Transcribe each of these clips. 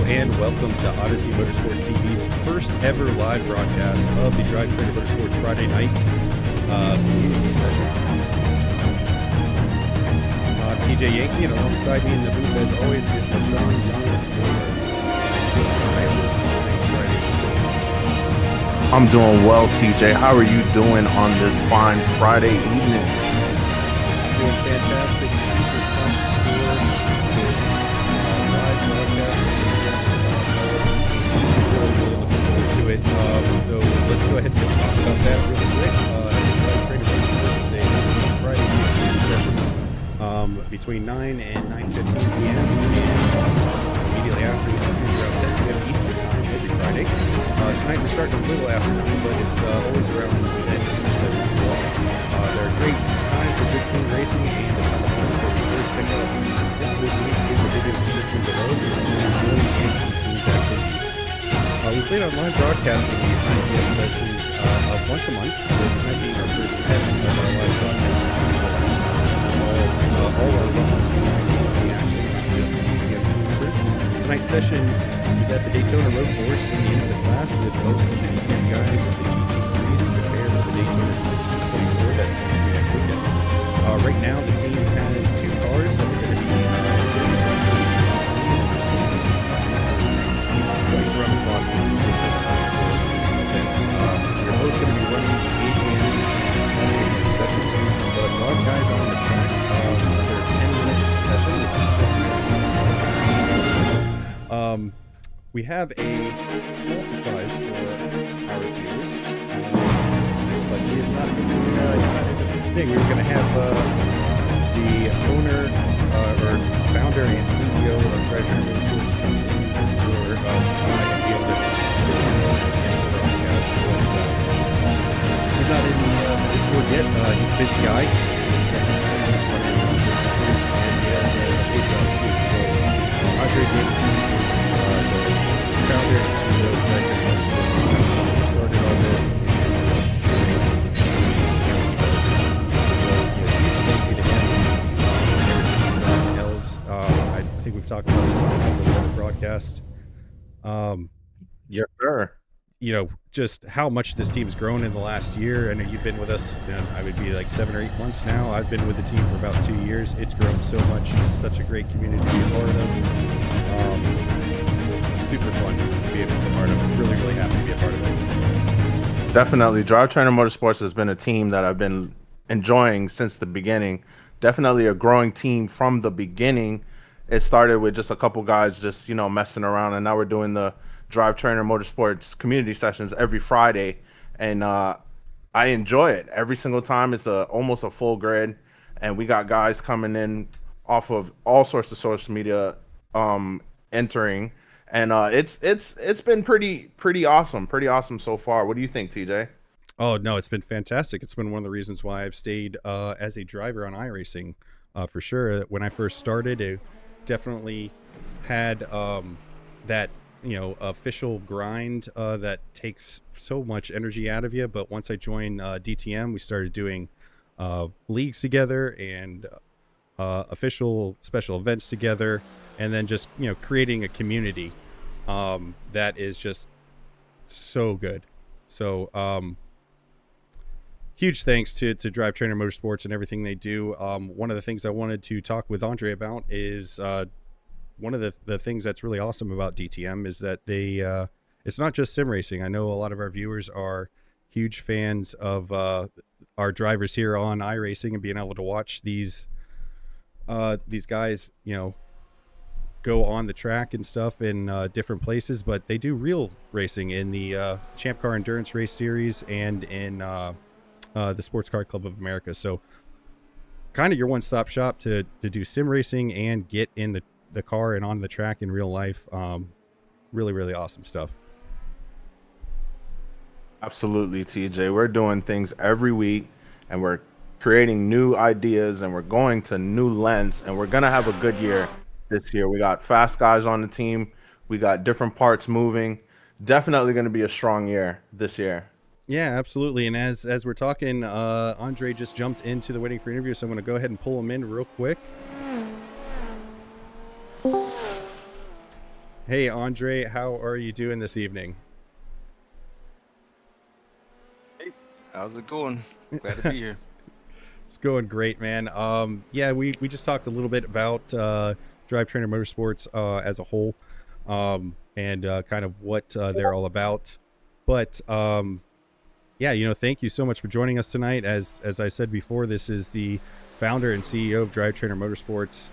and welcome to Odyssey Motorsport TV's first ever live broadcast of the DriveTrainer Motorsport Friday night community session. TJ Yankee, and alongside me in the booth as always is Lesean Young-Dilworth. I'm doing well, TJ. How are you doing on this fine Friday evening? Doing fantastic. It. So let's go ahead and just talk about that really quick. Friday session between 9 and 9:15 p.m. and immediately after we continue around 10 p.m. Eastern time every Friday. Tonight we're starting a little after 9, but it's always around 10 they're a great time for good clean racing and a ton of fun. So be sure to check out this link in the video description below. We plan on live broadcasting these 9 p.m. sessions once a month, so tonight being our first test of our live broadcast. All our listeners can actually just the GM team members. Tonight's session is at the Daytona road course in the innocent class with most of the DTM guys of the GT3s to prepare for the Daytona 2024 that's going to be next weekend. Right now, the team has 2 cars that are going to be right around the clock. You're both going to be running 8 a.m. session, but a lot of guys on the track. Their 10-minute session, we have a small surprise for our viewers, but he is not the thing. We're going to have the owner or founder and CEO of DriveTrainer Motorsport come in for be able to he's not in Discord yet. He's a busy guy. Andre Davidson is the founder and CEO of DriveTrainer Motorsport. Started all this. I think we've talked about this on the broadcast. Yes, sir. You know, just how much this team's grown in the last year. I know you've been with us, I would be like 7 or 8 months now. I've been with the team for about 2 years. It's grown so much. It's such a great community to be a part of. Super fun to be able to be a part of. Really, really happy to be a part of it. Definitely. DriveTrainer Motorsports has been a team that I've been enjoying since the beginning. Definitely a growing team from the beginning. It started with just a couple guys just, messing around, and now we're doing the DriveTrainer Motorsports community sessions every Friday, and I enjoy it every single time. It's almost a full grid, and we got guys coming in off of all sorts of social media entering, and it's been pretty awesome so far. What do you think, TJ? Oh no, it's been fantastic. It's been one of the reasons why I've stayed as a driver on iRacing for sure. When I first started, it definitely had that official grind that takes so much energy out of you. But once I joined DTM, we started doing leagues together and official special events together, and then just creating a community that is just so good. So huge thanks to DriveTrainer Motorsports and everything they do. One of the things I wanted to talk with Andre about is one of the things that's really awesome about DTM is that they it's not just sim racing. I know a lot of our viewers are huge fans of our drivers here on iRacing and being able to watch these guys go on the track and stuff in different places, but they do real racing in the Champ Car Endurance Race Series and in the Sports Car Club of America. So kind of your one-stop shop to do sim racing and get in the car and on the track in real life. Really, really awesome stuff. Absolutely, TJ. We're doing things every week, and we're creating new ideas, and we're going to new lengths, and we're going to have a good year this year. We got fast guys on the team. We got different parts moving. Definitely going to be a strong year this year. Yeah, absolutely. And as we're talking, Andre just jumped into the waiting for interview, so I'm going to go ahead and pull him in real quick. Hey, Andre, how are you doing this evening? Hey, how's it going? Glad to be here. It's going great, man. Yeah, we just talked a little bit about DriveTrainer Motorsports as a whole, and kind of what they're all about. But yeah, thank you so much for joining us tonight. As I said before, this is the founder and CEO of DriveTrainer Motorsports.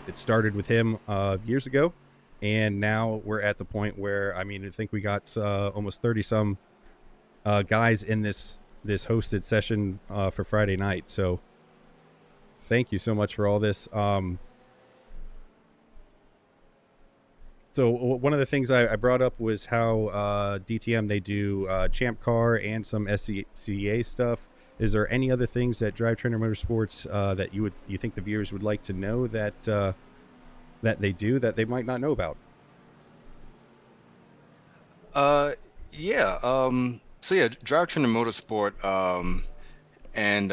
It started with him years ago, and now we're at the point where, I mean, I think we got almost 30 some guys in this hosted session for Friday night. So thank you so much for all this. So one of the things I brought up was how DTM, they do Champ Car and some SCCA stuff. Is there any other things that DriveTrainer Motorsports that you think the viewers would like to know that that they do that they might not know about? Uh, yeah. So yeah, DriveTrainer Motorsport, and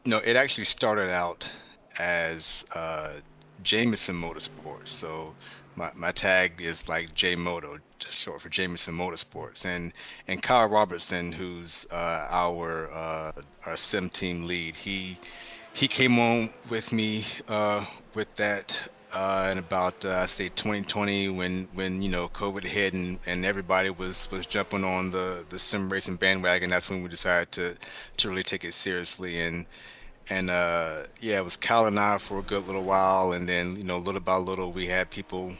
no, it actually started out as Jameson Motorsports. So my tag is like J Moto, just short for Jameson Motorsports, and Kyle Robertson, who's our sim team lead, he came on with me with that in about say 2020 when COVID hit and everybody was jumping on the sim racing bandwagon. That's when we decided to really take it seriously and yeah, it was Cal and I for a good little while, and then little by little we had people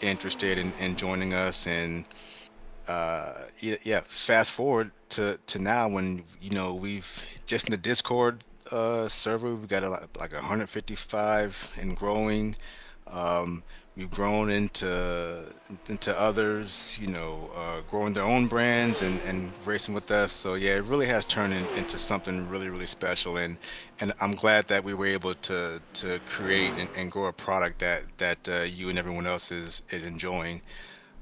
interested in joining us, and yeah, yeah, fast forward to now when we've just in the Discord server we've got like 155 and growing. um, we've grown into others, growing their own brands and racing with us. So yeah, it really has turned into something really, really special. And I'm glad that we were able to create and grow a product that you and everyone else is enjoying.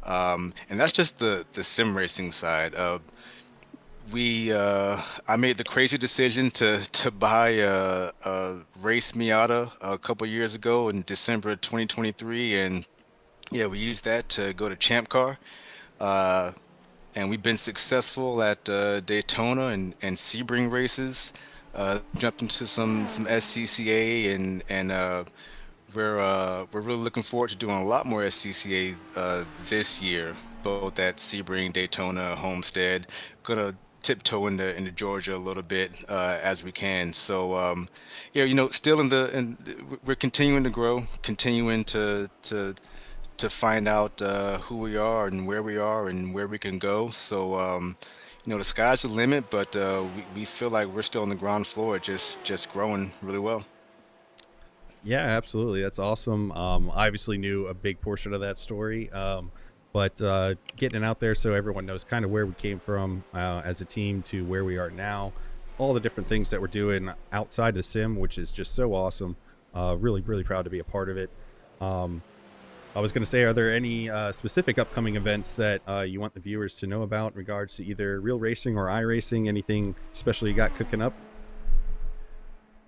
And that's just the sim racing side. We I made the crazy decision to buy a race Miata a couple years ago in December of 2023, and yeah, we used that to go to Champ Car. Uh, and we've been successful at Daytona and Sebring races. Jumped into some SCCA, and we're really looking forward to doing a lot more SCCA this year, both at Sebring, Daytona, Homestead. Gonna tiptoe into Georgia a little bit as we can. So yeah, still and we're continuing to grow, continuing to find out who we are and where we are and where we can go. So the sky's the limit, but we feel like we're still on the ground floor, just growing really well. Yeah, absolutely. That's awesome. I obviously knew a big portion of that story, but getting it out there so everyone knows kind of where we came from as a team to where we are now, all the different things that we're doing outside the sim, which is just so awesome. Really, really proud to be a part of it. Um, I was going to say, are there any specific upcoming events that you want the viewers to know about in regards to either real racing or iRacing? Anything special you got cooking up?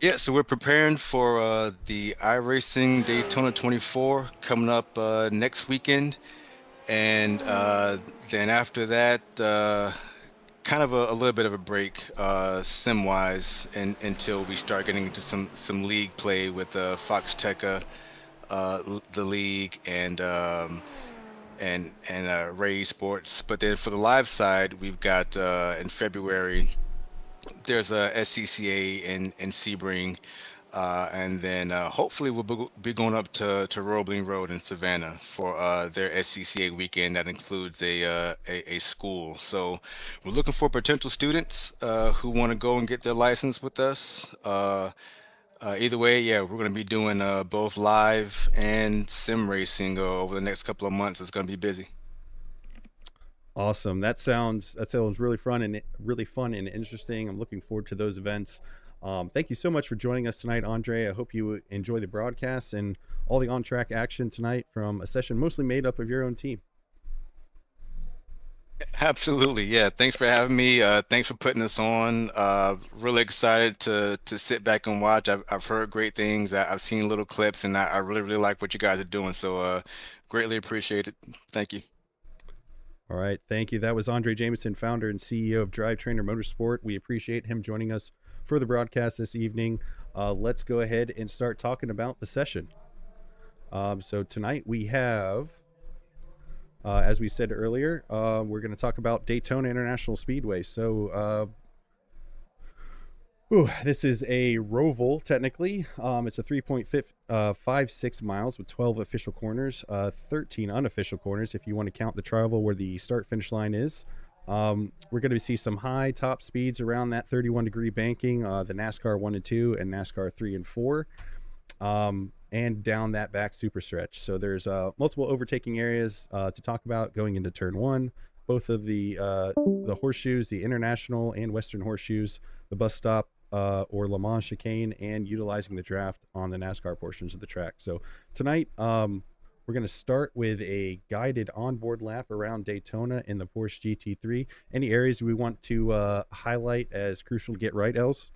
Yeah, so we're preparing for the iRacing Daytona 24 coming up next weekend, and then after that, kind of a little bit of a break sim wise, and until we start getting into some league play with Foxteca, the league, and Ray Sports. But then for the live side, we've got in February there's a SCCA in Sebring, and then hopefully we'll be going up to Roebling Road in Savannah for their SCCA weekend. That includes a school. So we're looking for potential students who want to go and get their license with us. Either way, yeah, we're going to be doing both live and sim racing over the next couple of months. It's going to be busy. Awesome. That sounds really fun and interesting. I'm looking forward to those events. Thank you so much for joining us tonight, Andre. I hope you enjoy the broadcast and all the on-track action tonight from a session mostly made up of your own team. Absolutely. Yeah. Thanks for having me. Thanks for putting this on. Really excited to sit back and watch. I've heard great things. I've seen little clips, and I really, really like what you guys are doing. So Greatly appreciated. Thank you. All right, thank you. That was Andre Jameson, founder and CEO of DriveTrainer Motorsport. We appreciate him joining us for the broadcast this evening. Let's go ahead and start talking about the session. So tonight we have, as we said earlier, we're going to talk about Daytona International Speedway. So this is a roval, technically. It's a 3.56 miles with 12 official corners, 13 unofficial corners if you want to count the tri-oval where the start-finish line is. We're going to see some high top speeds around that 31-degree banking, the NASCAR 1 and 2 and NASCAR 3 and 4, and down that back super stretch. So there's multiple overtaking areas to talk about going into turn 1. Both of the horseshoes, the International and Western horseshoes, the bus stop, or Le Mans chicane, and utilizing the draft on the NASCAR portions of the track. So tonight, we're going to start with a guided onboard lap around Daytona in the Porsche GT3. Any areas we want to highlight as crucial to get right, Els?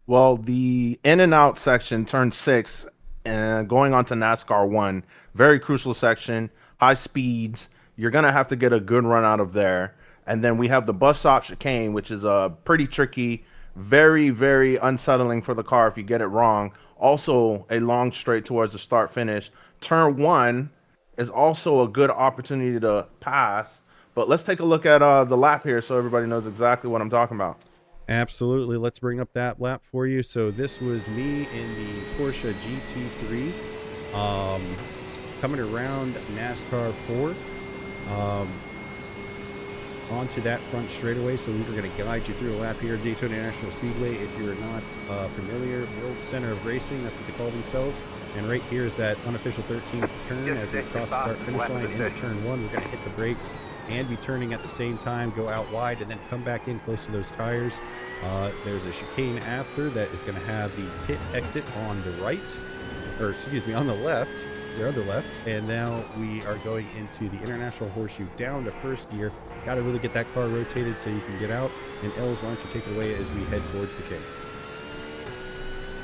Well, the in and out section, turn 6, and going on to NASCAR 1, very crucial section, high speeds. You're going to have to get a good run out of there. And then we have the bus stop chicane, which is pretty tricky, very, very unsettling for the car if you get it wrong. Also, a long straight towards the start finish. Turn 1 is also a good opportunity to pass. But let's take a look at the lap here so everybody knows exactly what I'm talking about. Absolutely. Let's bring up that lap for you. So this was me in the Porsche GT3, coming around NASCAR 4. Onto that front straightaway. So we were going to guide you through a lap here at Daytona International Speedway. If you're not familiar, World Center of Racing, that's what they call themselves. And right here is that unofficial 13th turn as we cross the start finish line into turn 1. We're going to hit the brakes and be turning at the same time, go out wide, and then come back in close to those tires. There's a chicane after that is going to have the pit exit on the right, or excuse me, on the left. The other left, and now we are going into the International Horseshoe down to first gear. Got to really get that car rotated so you can get out. And Els, why don't you take it away as we head towards the kink?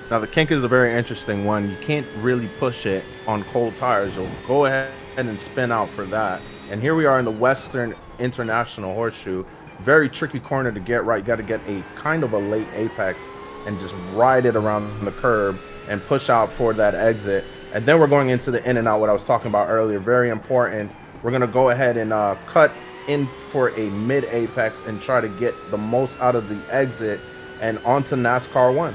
Now the kink is a very interesting one. You can't really push it on cold tires. You'll go ahead and spin out for that. And here we are in the Western International Horseshoe. Very tricky corner to get right. You got to get a kind of a late apex and just ride it around the curb and push out for that exit. And then we're going into the in and out, what I was talking about earlier. Very important. We're going to go ahead and cut in for a mid apex and try to get the most out of the exit and onto NASCAR 1.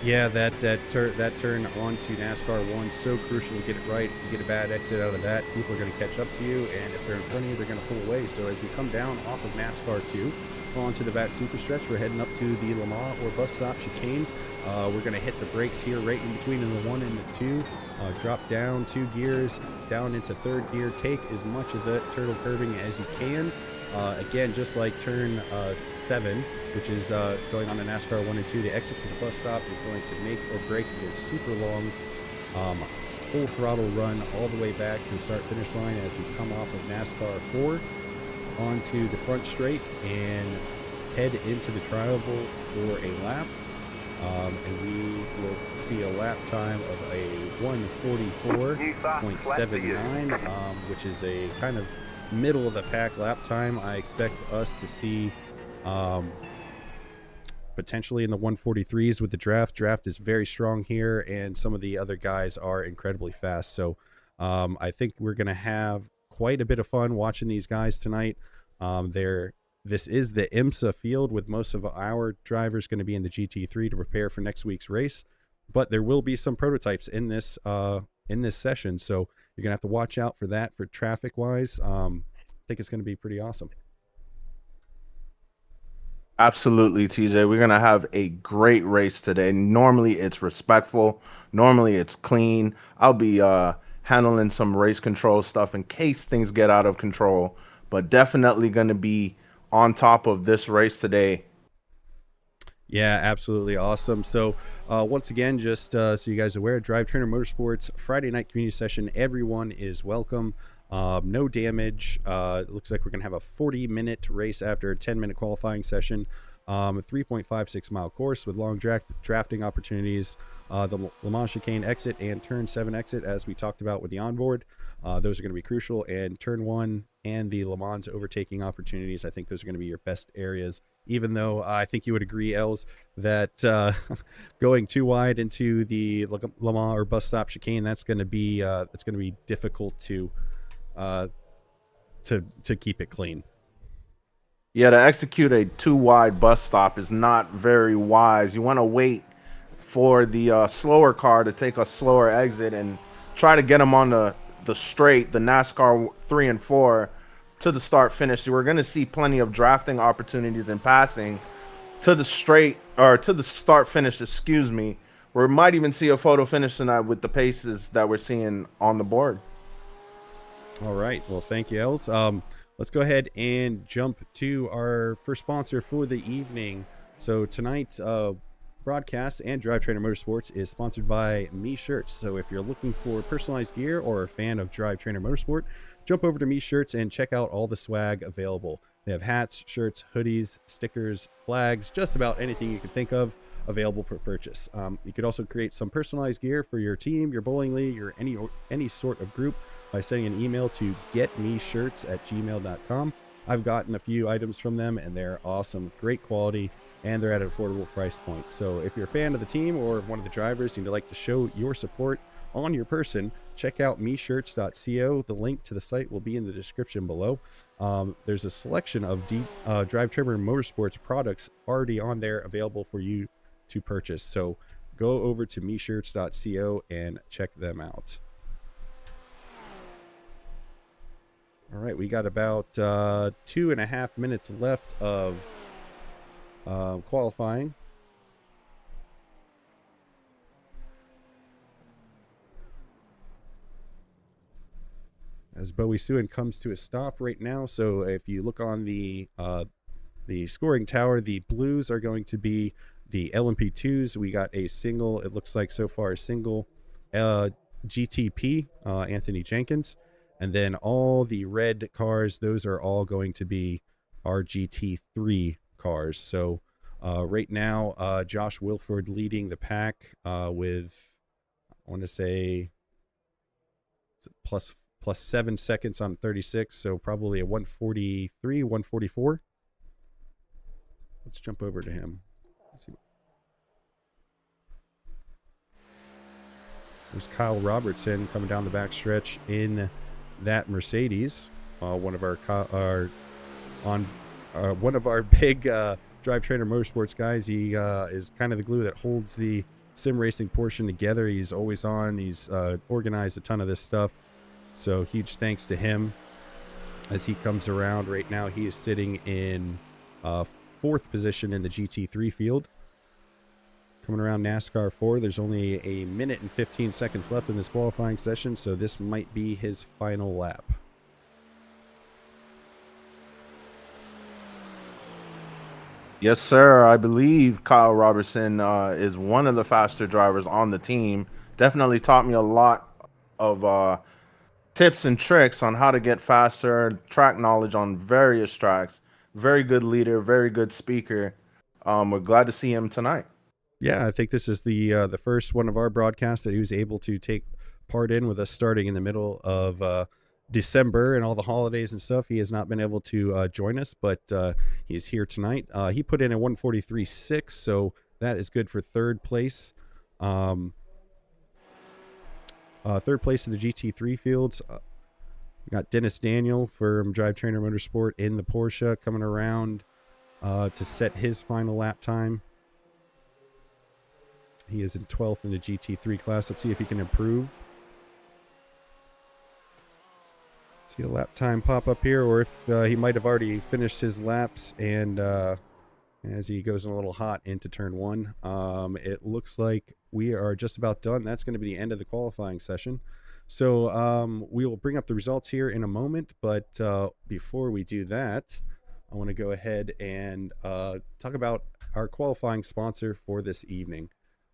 Yeah, that turn onto NASCAR 1, so crucial to get it right. If you get a bad exit out of that, people are going to catch up to you, and if they're in front of you, they're going to pull away. So as we come down off of NASCAR 2, onto the back super stretch, we're heading up to the Le Mans or bus stop chicane. We're going to hit the brakes here right in between in the 1 and the 2. Drop down 2 gears, down into 3rd gear. Take as much of the turtle curving as you can. Again, just like turn 7, which is going on to NASCAR 1 and 2, the exit to the bus stop is going to make or break this super long full throttle run all the way back to the start finish line as we come off of NASCAR 4 onto the front straight and head into the tri-oval for a lap. And we will see a lap time of a 1:44.79, which is a kind of middle of the pack lap time. I expect us to see potentially in the 1:43s with the draft. Draft is very strong here, and some of the other guys are incredibly fast. So I think we're going to have quite a bit of fun watching these guys tonight. This is the IMSA field, with most of our drivers going to be in the GT3 to prepare for next week's race. But there will be some prototypes in this session, so you're going to have to watch out for that for traffic-wise. I think it's going to be pretty awesome. Absolutely, TJ. We're going to have a great race today. Normally, it's respectful. Normally, it's clean. I'll be handling some race control stuff in case things get out of control, but definitely going to be on top of this race today. Yeah, absolutely awesome. So once again, just so you guys are aware, DriveTrainer Motorsport's Friday night community session, everyone is welcome. No damage. It looks like we're going to have a 40-minute race after a 10-minute qualifying session. 3.56 mile course with long drafting opportunities. The Le Mans chicane exit and turn 7 exit, as we talked about with the onboard, those are going to be crucial. And turn 1 and the Le Mans overtaking opportunities, I think those are going to be your best areas. Even though I think you would agree, Els, that going too wide into the Le Mans or bus stop chicane, that's going to be difficult to keep it clean. Yeah, to execute a too wide bus stop is not very wise. You want to wait for the slower car to take a slower exit and try to get them on the straight, the NASCAR 3 and 4 to the start finish. We're going to see plenty of drafting opportunities and passing to the straight, or to the start finish, excuse me. We might even see a photo finish tonight with the paces that we're seeing on the board. All right. Well, thank you, Els. Let's go ahead and jump to our first sponsor for the evening. So tonight's broadcast and DriveTrainer Motorsports is sponsored by Me Shirts. So if you're looking for personalized gear or a fan of DriveTrainer Motorsport, jump over to Me Shirts and check out all the swag available. They have hats, shirts, hoodies, stickers, flags, just about anything you can think of available for purchase. You could also create some personalized gear for your team, your bowling league, or any sort of group by sending an email to getmeshirts@gmail.com. I've gotten a few items from them and they're awesome, great quality, and they're at an affordable price point. So if you're a fan of the team or one of the drivers and you'd like to show your support on your person, check out meshirts.co. The link to the site will be in the description below. There's a selection of DriveTrainer Motorsports products already on there available for you to purchase. So go over to meshirts.co and check them out. All right, we got about 2.5 minutes left of qualifying. As Bowie Suin comes to a stop right now. So if you look on the scoring tower, the blues are going to be the LMP2s. We got a single, it looks like so far, a single GTP, Anthony Jenkins. And then all the red cars, those are all going to be our GT3 cars. So right now, Josh Wilford leading the pack with, I want to say, plus 7 seconds on 36. So probably a 143, 144. Let's jump over to him. Let's see. There's Kyle Robertson coming down the backstretch in that Mercedes, one of our big DriveTrainer Motorsports guys. He is kind of the glue that holds the sim racing portion together. He's always on. He's organized a ton of this stuff, so huge thanks to him as he comes around. Right now he is sitting in 4th position in the GT3 field. Coming around NASCAR 4, there's only a minute and 15 seconds left in this qualifying session, so this might be his final lap. Yes, sir. I believe Kyle Robertson is one of the faster drivers on the team. Definitely taught me a lot of tips and tricks on how to get faster, track knowledge on various tracks. Very good leader, very good speaker. We're glad to see him tonight. Yeah, I think this is the first one of our broadcasts that he was able to take part in, with us starting in the middle of December and all the holidays and stuff. He has not been able to join us, but he's here tonight. He put in a 143.6, so that is good for 3rd place. 3rd place in the GT3 fields. We got Dennis Daniel from DriveTrainer Motorsport in the Porsche coming around to set his final lap time. He is in 12th in the GT3 class. Let's see if he can improve. See a lap time pop up here, or if he might have already finished his laps, and as he goes in a little hot into turn 1. It looks like we are just about done. That's going to be the end of the qualifying session. So we will bring up the results here in a moment, but before we do that, I want to go ahead and talk about our qualifying sponsor for this evening.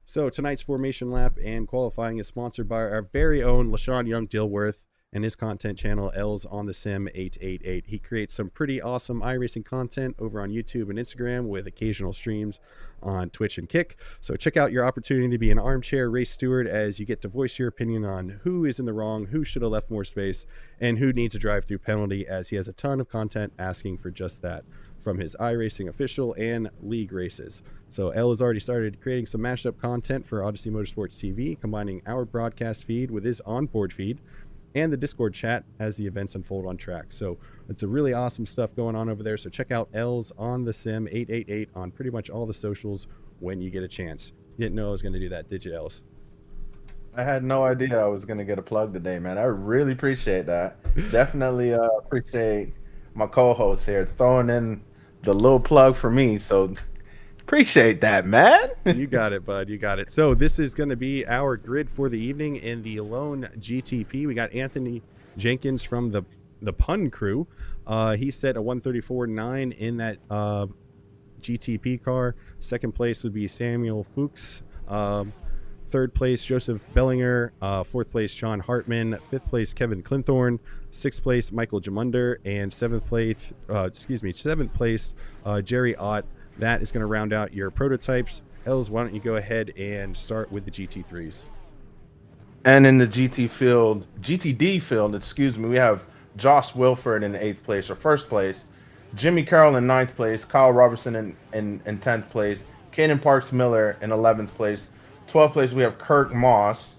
So tonight's formation lap and qualifying is sponsored by our very own Lesean Young-Dilworth and his content channel, L's on the Sim 888. He creates some pretty awesome iRacing content over on YouTube and Instagram with occasional streams on Twitch and Kick. So check out your opportunity to be an armchair race steward as you get to voice your opinion on who is in the wrong, who should have left more space, and who needs a drive-through penalty, as he has a ton of content asking for just that from his iRacing official and league races. So L has already started creating some mashup content for Odyssey Motorsport TV, combining our broadcast feed with his onboard feed and the Discord chat as the events unfold on track. So it's a really awesome stuff going on over there. So check out L's on the Sim 888 on pretty much all the socials when you get a chance. You didn't know I was going to do that, did you, Els? I had no idea I was going to get a plug today, man. I really appreciate that. Definitely appreciate my co-host here throwing in the little plug for me. So appreciate that, man. You got it, bud. You got it. So this is going to be our grid for the evening in the lone GTP. We got Anthony Jenkins from the Pun Crew. He set a 134.9 in that GTP car. Second place would be Samuel Fuchs. Third place, Joseph Bellinger. Fourth place, John Hartman. Fifth place, Kevin Clinthorne. Sixth place, Michael Jamunder. And seventh place, Jerry Ott. That is going to round out your prototypes. Els, why don't you go ahead and start with the GT3s? And in the GTD field, we have Josh Wilford in 8th place or 1st place, Jimmy Carroll in 9th place, Kyle Robertson in 10th place, Caden Parks Miller in 11th place, 12th place we have Kirk Moss,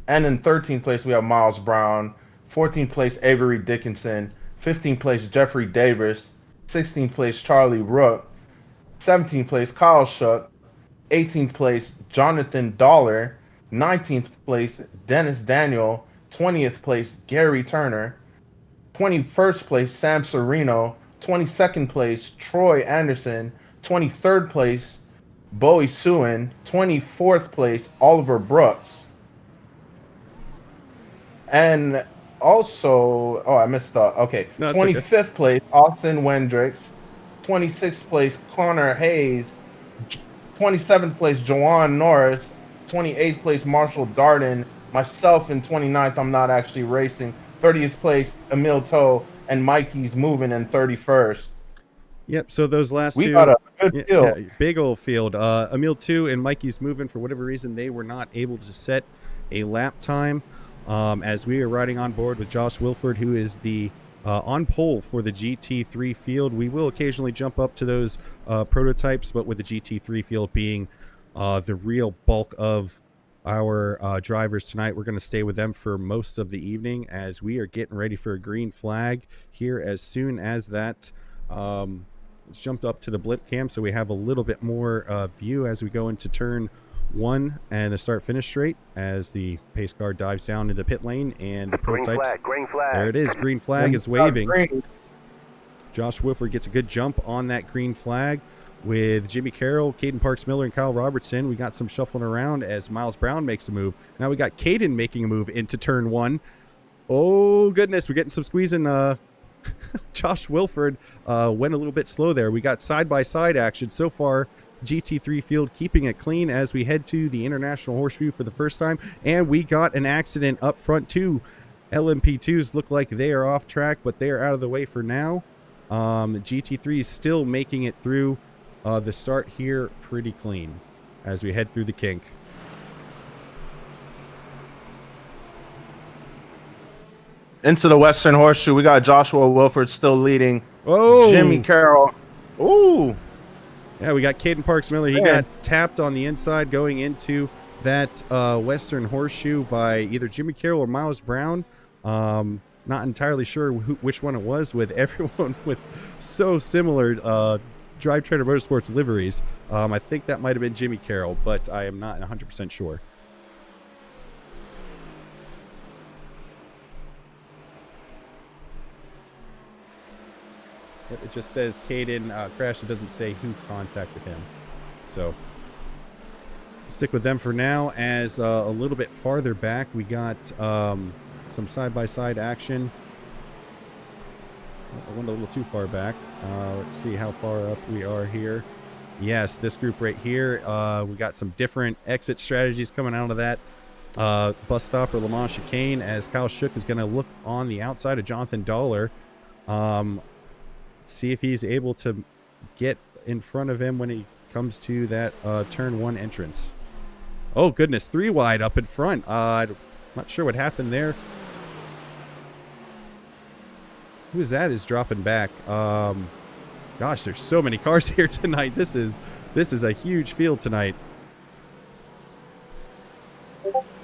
and in 13th place we have Miles Brown, 14th place Avery Dickinson, 15th place Jeffrey Davis, 16th place Charlie Rook, 17th place Kyle Shuck, 18th place Jonathan Dollar, 19th place Dennis Daniel, 20th place Gary Turner, 21st place Sam Serino, 22nd place Troy Anderson, 23rd place Bowie Sewin, 24th place Oliver Brooks, and also, I missed up. Okay. No, 25th okay. Place, Austin Wendricks. 26th place, Connor Hayes. 27th place, Joanne Norris. 28th place, Marshall Darden. Myself in 29th, I'm not actually racing. 30th place, Emil Toe. And Mikey's moving in 31st. Yep, so those last we two. We got a good field. Yeah, big old field. Emil 2 and Mikey's moving, for whatever reason, they were not able to set a lap time. As we are riding on board with Josh Wilford, who is the on pole for the GT3 field. We will occasionally jump up to those prototypes, but with the GT3 field being the real bulk of our drivers tonight, we're going to stay with them for most of the evening as we are getting ready for a green flag here as soon as that jumped up to the blip cam, so we have a little bit more view as we go into turn 1 and the start-finish straight as the pace car dives down into pit lane and the prototypes. Green flag. There it is. Green flag is waving. Josh Wilford gets a good jump on that green flag with Jimmy Carroll, Caden Parks Miller, and Kyle Robertson. We got some shuffling around as Miles Brown makes a move. Now we got Caden making a move into turn 1. Oh, goodness. We're getting some squeezing. Josh Wilford went a little bit slow there. We got side-by-side action so far. GT3 field keeping it clean as we head to the International Horseshoe for the first time, and we got an accident up front too. LMP2s look like they are off track, but they are out of the way for now. GT3 is still making it through the start here pretty clean as we head through the kink. Into the Western Horseshoe, we got Joshua Wilford still leading. Oh, Jimmy Carroll. Ooh. Yeah, we got Caden Parks Miller. He got tapped on the inside going into that Western Horseshoe by either Jimmy Carroll or Miles Brown. Not entirely sure which one it was, with everyone with so similar DriveTrainer Motorsports liveries. I think that might have been Jimmy Carroll, but I am not 100% sure. It just says Caden crashed. It doesn't say who contacted him. So stick with them for now. As a little bit farther back, we got some side-by-side action. I went a little too far back. Let's see how far up we are here. Yes, this group right here. We got some different exit strategies coming out of that. bus stop or Le Mans chicane, as Kyle Shook is going to look on the outside of Jonathan Dollar. See if he's able to get in front of him when he comes to that turn 1 entrance. Oh, goodness. 3 wide up in front. I'm not sure what happened there. Who is that is dropping back? Gosh, there's so many cars here tonight. This is a huge field tonight.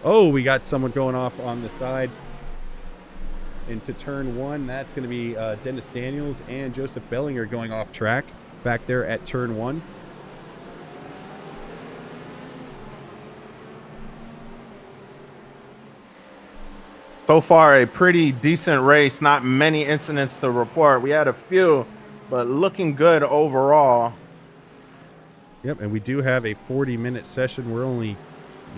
Oh, we got someone going off on the side into turn 1. That's going to be Dennis Daniels and Joseph Bellinger going off track back there at turn 1. So far, a pretty decent race. Not many incidents to report. We had a few, but looking good overall. Yep, and we do have a 40-minute session. We're only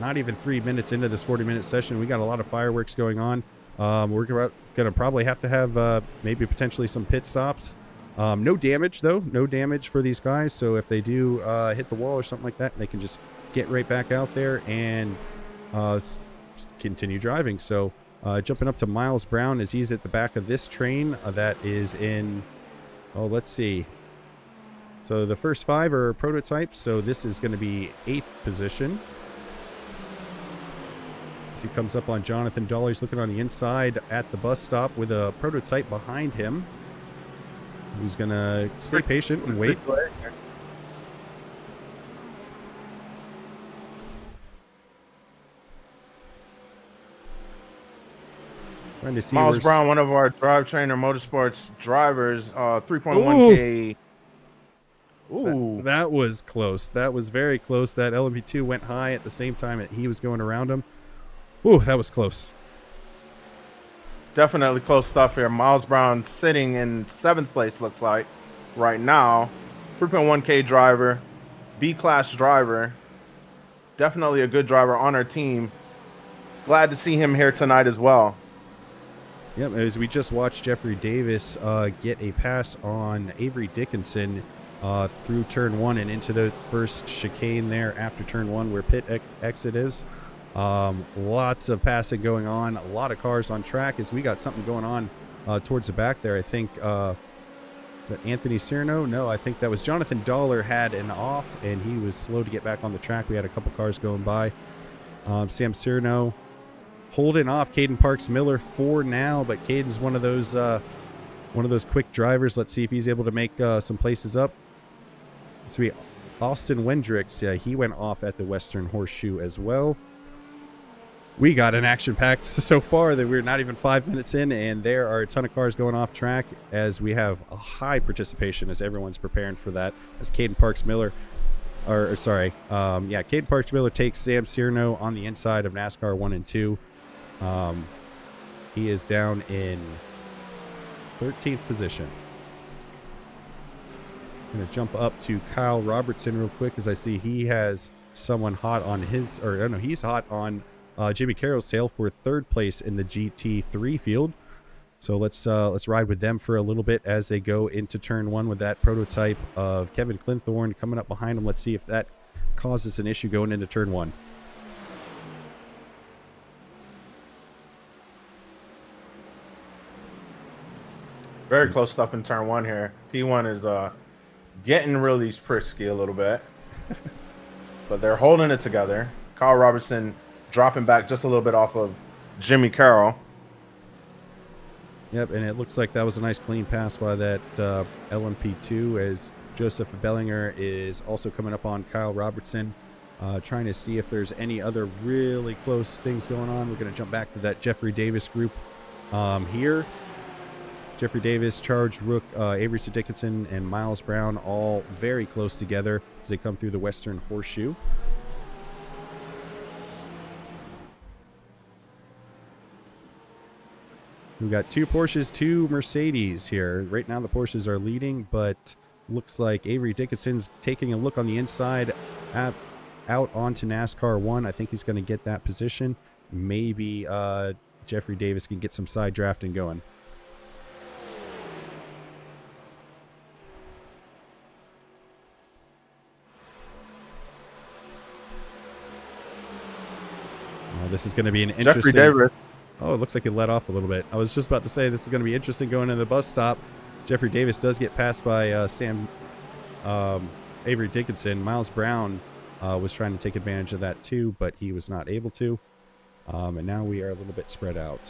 not even 3 minutes into this 40-minute session. We got a lot of fireworks going on. We're going to probably have to have maybe potentially some pit stops. No damage, though. No damage for these guys. So if they do hit the wall or something like that, they can just get right back out there and continue driving. So jumping up to Miles Brown as he's at the back of this train that is in, oh, let's see. So the first 5 are prototypes. So this is going to be 8th position. As he comes up on Jonathan Dollar, he's looking on the inside at the bus stop with a prototype behind him. Who's going to stay patient and wait. Trying to see Miles Brown, one of our DriveTrainer Motorsports drivers, 3.1K. Ooh. That was close. That was very close. That LMP2 went high at the same time that he was going around him. Ooh, that was close. Definitely close stuff here. Miles Brown sitting in 7th place, looks like, right now. 3.1K driver, B-class driver. Definitely a good driver on our team. Glad to see him here tonight as well. Yep, as we just watched Jeffrey Davis get a pass on Avery Dickinson through turn 1 and into the first chicane there after turn 1 where pit exit is. Lots of passing going on, a lot of cars on track as we got something going on towards the back there. I think, is that Anthony Cyrano? No, I think that was Jonathan Dollar had an off and he was slow to get back on the track. We had a couple cars going by. Sam Cyrano holding off Caden Parks Miller for now, but Caden's one of those quick drivers. Let's see if he's able to make some places up. So we Austin Wendricks, yeah, he went off at the Western Horseshoe as well. We got an action-packed so far that we're not even 5 minutes in, and there are a ton of cars going off track as we have a high participation as everyone's preparing for that. As Caden Parks Miller, Caden Parks Miller takes Sam Cyrano on the inside of NASCAR 1 and 2. He is down in 13th position. I'm going to jump up to Kyle Robertson real quick as I see he has someone hot on his, or I don't know, he's hot on Jimmy Carroll's tail for 3rd place in the GT3 field. So let's ride with them for a little bit as they go into turn 1 with that prototype of Kevin Clinthorne coming up behind him. Let's see if that causes an issue going into turn 1. Very close stuff in turn 1 here. P1 is getting really frisky a little bit. But they're holding it together. Kyle Robertson dropping back just a little bit off of Jimmy Carroll. Yep, and it looks like that was a nice clean pass by that LMP2 as Joseph Bellinger is also coming up on Kyle Robertson, trying to see if there's any other really close things going on. We're going to jump back to that Jeffrey Davis group here. Jeffrey Davis, Charles Rook, Avery Dickinson, and Miles Brown all very close together as they come through the Western Horseshoe. We've got 2 Porsches, 2 Mercedes here. Right now the Porsches are leading, but looks like Avery Dickinson's taking a look on the inside out onto NASCAR 1. I think he's going to get that position. Maybe Jeffrey Davis can get some side drafting going. This is going to be an Jeffrey interesting. Davis. Oh, it looks like it let off a little bit. I was just about to say this is going to be interesting going into the bus stop. Jeffrey Davis does get passed by Avery Dickinson. Miles Brown was trying to take advantage of that too, but he was not able to. And now we are a little bit spread out.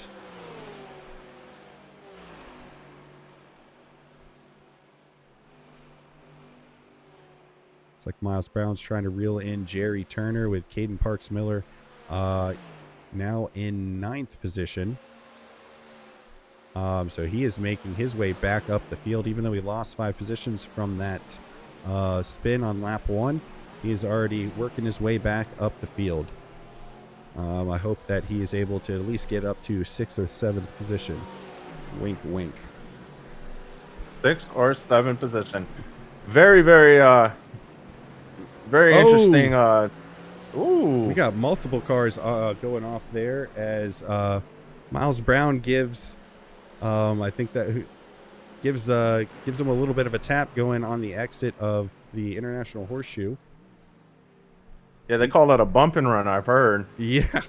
It's like Miles Brown's trying to reel in Jerry Turner with Caden Parks Miller now in 9th position. So he is making his way back up the field, even though he lost 5 positions from that spin on lap 1. He is already working his way back up the field. I hope that he is able to at least get up to 6th or 7th position. Wink, wink. 6th or 7th position. Very, very interesting. Ooh. We got multiple cars going off there as Miles Brown gives, I think that gives him a little bit of a tap going on the exit of the International Horseshoe. Yeah, they call it a bump and run, I've heard. Yeah.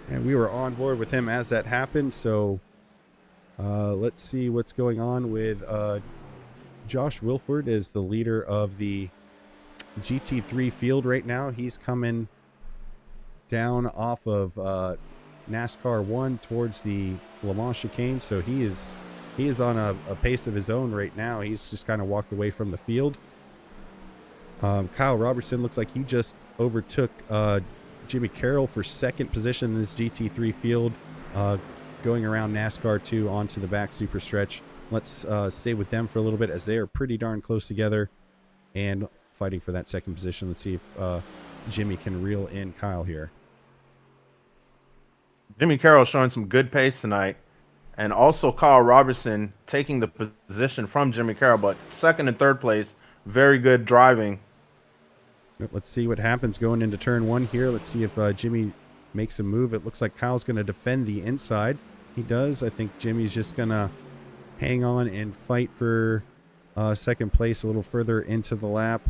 And we were on board with him as that happened. So let's see what's going on with Josh Wilford is the leader of the GT3 field right now. He's coming down off of NASCAR 1 towards the Le Mans chicane. So he is on a pace of his own right now. He's just kind of walked away from the field. Kyle Robertson looks like he just overtook Jimmy Carroll for 2nd position in this GT3 field, going around NASCAR 2 onto the back super stretch. Let's stay with them for a little bit as they are pretty darn close together and fighting for that 2nd position. Let's see if Jimmy can reel in Kyle here. Jimmy Carroll showing some good pace tonight, and also Kyle Robertson taking the position from Jimmy Carroll, but 2nd and 3rd place. Very good driving. Let's see what happens going into turn 1 here. Let's see if Jimmy makes a move. It looks like Kyle's going to defend the inside. He does. I think Jimmy's just going to hang on and fight for 2nd place a little further into the lap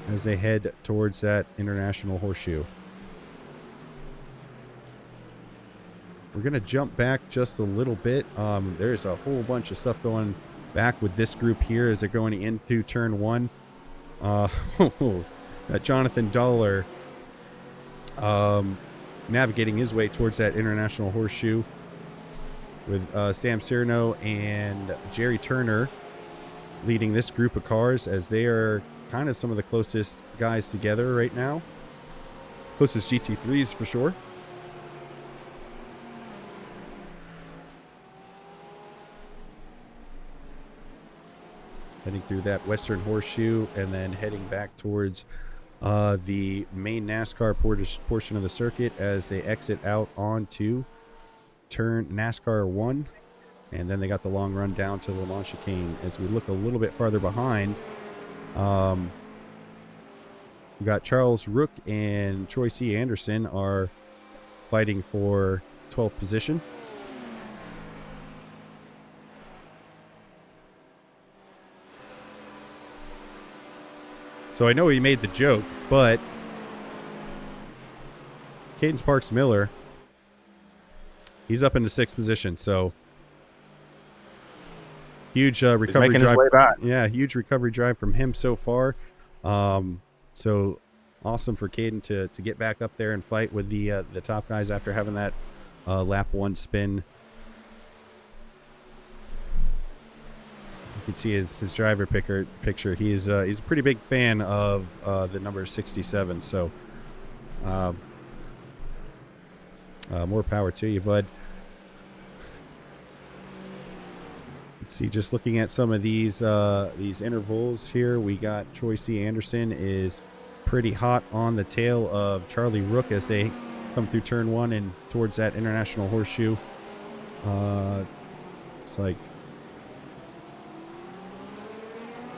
as they head towards that International Horseshoe. We're going to jump back just a little bit. There's a whole bunch of stuff going back with this group here as they're going into turn 1. That Jonathan Dollar navigating his way towards that International Horseshoe with Sam Cyrano and Jerry Turner leading this group of cars as they are kind of some of the closest guys together right now. Closest GT3s for sure. Heading through that Western Horseshoe and then heading back towards the main NASCAR portion of the circuit as they exit out onto turn NASCAR 1. And then they got the long run down to the Le Mans chicane. As we look a little bit farther behind, we got Charles Rook and Troy C. Anderson are fighting for 12th position. So I know he made the joke, but Caden Parks Miller, he's up into 6th position. So huge recovery making drive. his way back. Yeah, huge recovery drive from him so far. So awesome for Caden to get back up there and fight with the top guys after having that lap 1 spin. You can see his driver picture. He's a pretty big fan of the number 67. So more power to you, bud. Let's see. Just looking at some of these intervals here, we got Troy C. Anderson is pretty hot on the tail of Charlie Rook as they come through turn 1 and towards that International Horseshoe. It's like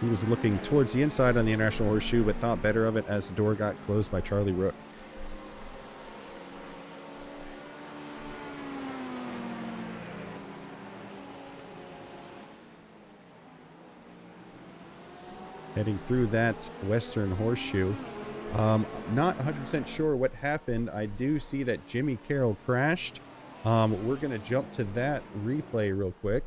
he was looking towards the inside on the International Horseshoe, but thought better of it as the door got closed by Charlie Rook. Heading through that Western Horseshoe. Not 100% sure what happened. I do see that Jimmy Carroll crashed. We're going to jump to that replay real quick.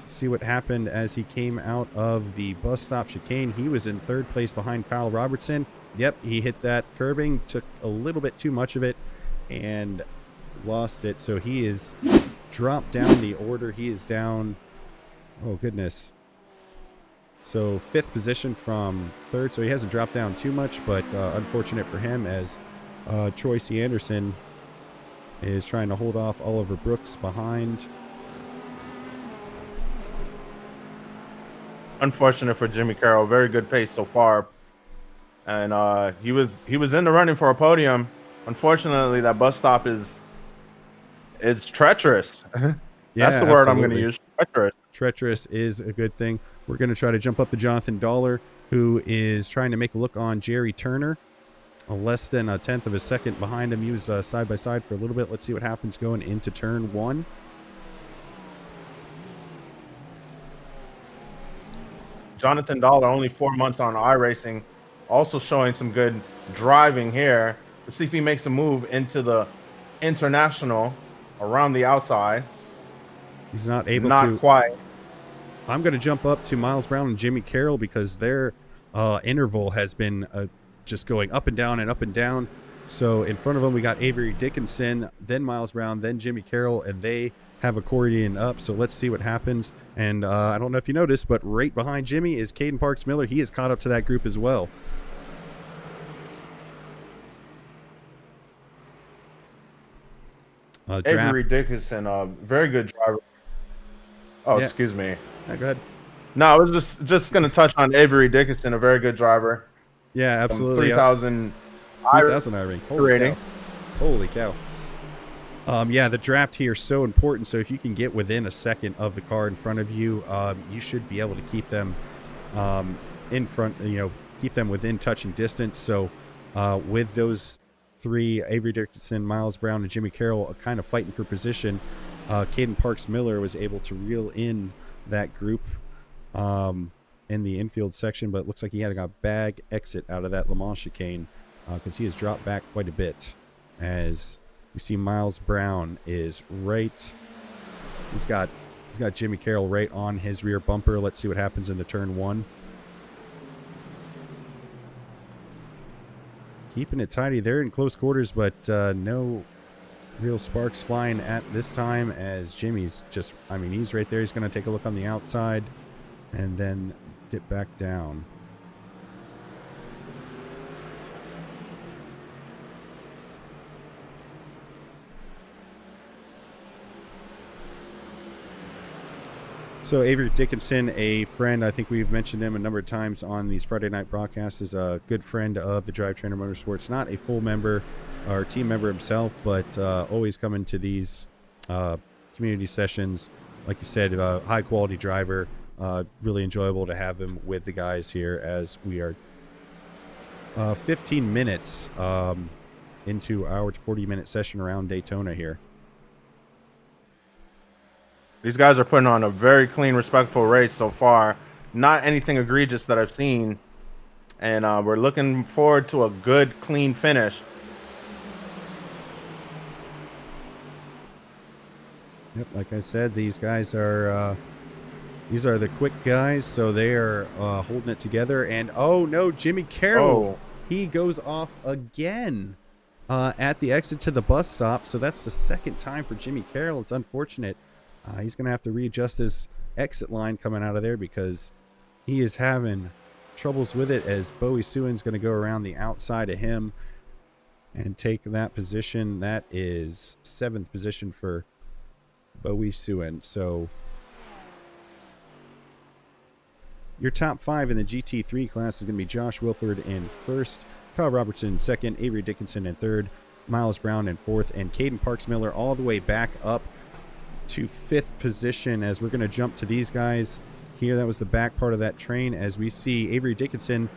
See what happened as he came out of the bus stop chicane. He was in 3rd place behind Kyle Robertson. Yep, he hit that curbing, took a little bit too much of it, and lost it. So he is dropped down the order. He is down, oh goodness, so 5th position from 3rd. So he hasn't dropped down too much, but unfortunate for him, as Troy C. Anderson is trying to hold off Oliver Brooks behind. Unfortunate for Jimmy Carroll. Very good pace so far, and he was in the running for a podium. Unfortunately, that bus stop is treacherous. Yeah, that's the word absolutely. I'm going to use. Treacherous. Treacherous is a good thing. We're going to try to jump up to Jonathan Dollar, who is trying to make a look on Jerry Turner. Less than a 1/10 of a second behind him. He was side by side for a little bit. Let's see what happens going into turn 1. Jonathan Dollar, only 4 months on iRacing, also showing some good driving here. Let's see if he makes a move into the international around the outside. He's not able to. Not quite. I'm going to jump up to Miles Brown and Jimmy Carroll because their interval has been just going up and down and up and down. So in front of them, we got Avery Dickinson, then Miles Brown, then Jimmy Carroll, and they have accordion up. So let's see what happens. And I don't know if you noticed, but right behind Jimmy is Caden Parks Miller. He is caught up to that group as well. Avery Dickinson, very good driver. Oh, yeah. Excuse me. Yeah, go ahead. No, I was just going to touch on Avery Dickinson, a very good driver. Yeah, absolutely. 3,000 iRacing rating. Holy cow. Yeah, the draft here is so important. So if you can get within a second of the car in front of you, you should be able to keep them in front, keep them within touching distance. So with those 3, Avery Dickinson, Miles Brown, and Jimmy Carroll kind of fighting for position, Caden Parks Miller was able to reel in that group in the infield section, but it looks like he had a bag exit out of that Le Mans chicane because he has dropped back quite a bit. As we see, Miles Brown is right. He's got Jimmy Carroll right on his rear bumper. Let's see what happens into turn 1. Keeping it tidy. They're in close quarters, but no real sparks flying at this time, as Jimmy's just, he's right there. He's going to take a look on the outside and then dip back down. So Avery Dickinson, a friend, I think we've mentioned him a number of times on these Friday night broadcasts, is a good friend of the DriveTrainer Motorsports. Not a full member or team member himself, but always coming to these community sessions. Like you said, high quality driver. Really enjoyable to have him with the guys here, as we are 15 minutes into our 40-minute session around Daytona here. These guys are putting on a very clean, respectful race so far. Not anything egregious that I've seen. And we're looking forward to a good, clean finish. Yep, like I said, these guys are the quick guys, so they are holding it together. And oh no, Jimmy Carroll, he goes off again at the exit to the bus stop. So that's the second time for Jimmy Carroll. It's unfortunate. He's going to have to readjust his exit line coming out of there because he is having troubles with it, as Bowie Suin's going to go around the outside of him and take that position. That is 7th position for Bowie Suin. So your top 5 in the GT3 class is going to be Josh Wilford in 1st, Kyle Robertson in 2nd, Avery Dickinson in 3rd, Miles Brown in 4th, and Caden Parks Miller all the way back up to 5th position, as we're going to jump to these guys here. That was the back part of that train, as we see Avery Dickinson.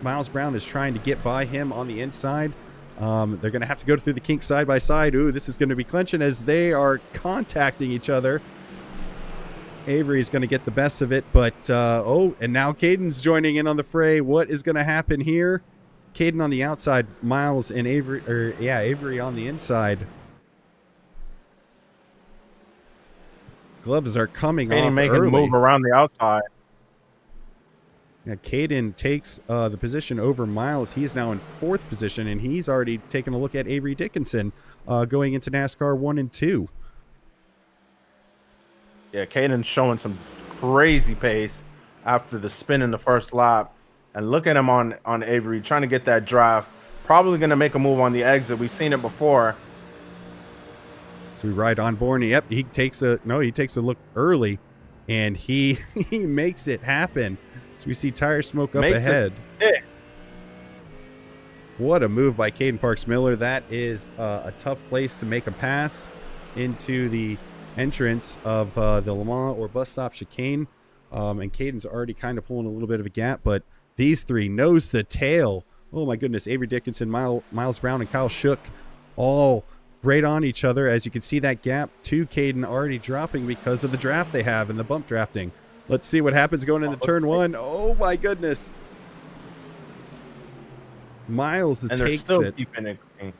Miles Brown is trying to get by him on the inside. They're going to have to go through the kink side by side. Ooh, this is going to be clinching as they are contacting each other. Avery is going to get the best of it, but and now Caden's joining in on the fray. What is going to happen here? Caden on the outside, Miles and Avery, Avery on the inside. Gloves are coming off making early. move around the outside. Yeah, Caden takes the position over Miles. He's now in 4th position, and he's already taken a look at Avery Dickinson going into NASCAR 1 and 2. Yeah, Caden's showing some crazy pace after the spin in the first lap. And look at him on Avery trying to get that draft. Probably going to make a move on the exit. We've seen it before. So we ride on board. Yep, he takes a look early, and he makes it happen. So we see tire smoke up ahead. What a move by Caden Parks Miller. That is a tough place to make a pass into the entrance of the Le Mans or bus stop chicane. And Caden's already kind of pulling a little bit of a gap, but these three nose to tail. Oh my goodness, Avery Dickinson, Miles Brown, and Kyle Shook all right on each other. As you can see, that gap to Caden already dropping because of the draft they have and the bump drafting. Let's see what happens going into turn 1. Oh my goodness. Miles takes it. Keeping it clean.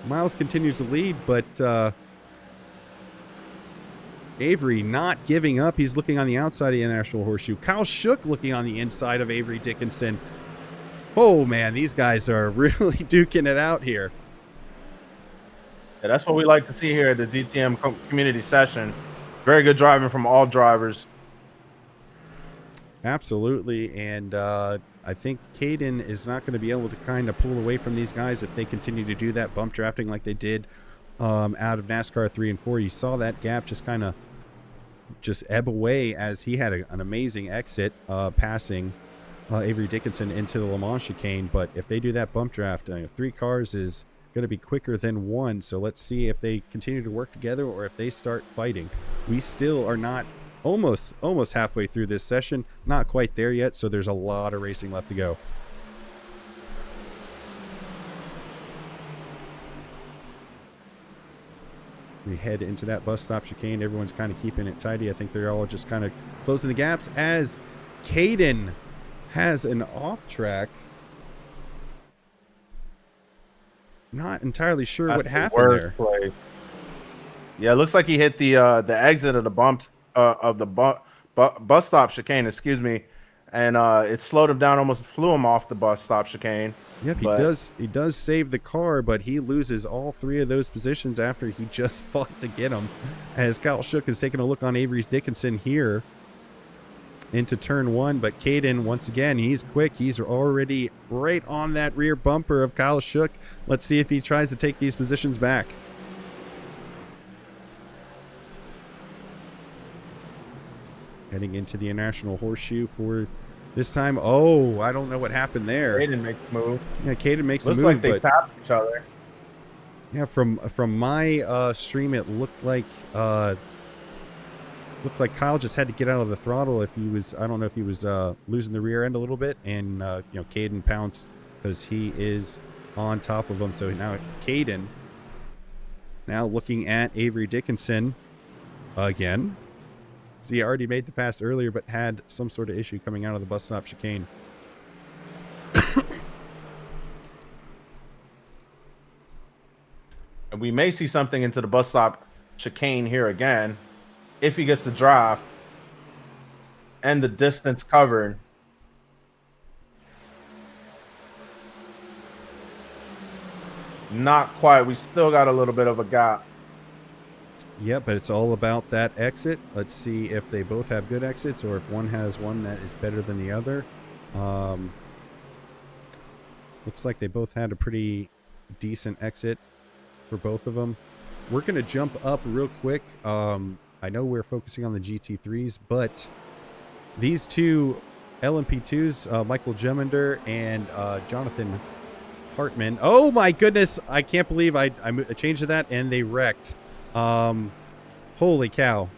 Miles continues to lead, but Avery not giving up. He's looking on the outside of the International Horseshoe. Kyle Shook looking on the inside of Avery Dickinson. Oh man, these guys are really duking it out here. Yeah, that's what we like to see here at the DTM community session. Very good driving from all drivers. Absolutely, and I think Caden is not going to be able to kind of pull away from these guys if they continue to do that bump drafting like they did out of NASCAR 3 and 4. You saw that gap just kind of ebb away as he had an amazing exit passing Avery Dickinson into the Le Mans chicane. But if they do that bump draft, 3 cars is going to be quicker than 1. So let's see if they continue to work together or if they start fighting. We still are not almost halfway through this session, not quite there yet, so there's a lot of racing left to go. So we head into that bus stop chicane. Everyone's kind of keeping it tidy. I think they're all just kind of closing the gaps as Caden has an off track. Not entirely sure what happened there. Play. Yeah, it looks like he hit the exit of the bumps of the bus stop chicane, excuse me, and it slowed him down, almost flew him off the bus stop chicane. Yep, he does save the car, but he loses all 3 of those positions after he just fought to get them. As Kyle Shook is taking a look on Avery Dickinson here into turn 1, but Caden, once again, he's quick. He's already right on that rear bumper of Kyle Shook. Let's see if he tries to take these positions back. Heading into the International Horseshoe for this time. Oh, I don't know what happened there. Caden makes a move. Yeah, Caden makes a move. Looks like they tapped each other. Yeah, from my stream, it looked like Kyle just had to get out of the throttle. If he was, I don't know if he was losing the rear end a little bit, and Caden pounced because he is on top of him. So now Caden now looking at Avery Dickinson again. He already made the pass earlier, but had some sort of issue coming out of the bus stop chicane. And we may see something into the bus stop chicane here again, if he gets the draft and the distance covered. Not quite. We still got a little bit of a gap. Yeah, but it's all about that exit. Let's see if they both have good exits or if one has one that is better than the other. Looks like they both had a pretty decent exit for both of them. We're going to jump up real quick. I know we're focusing on the GT3s, but these two LMP2s, Michael Jemender and Jonathan Hartman. Oh my goodness, I can't believe I changed to that and they wrecked. Holy cow.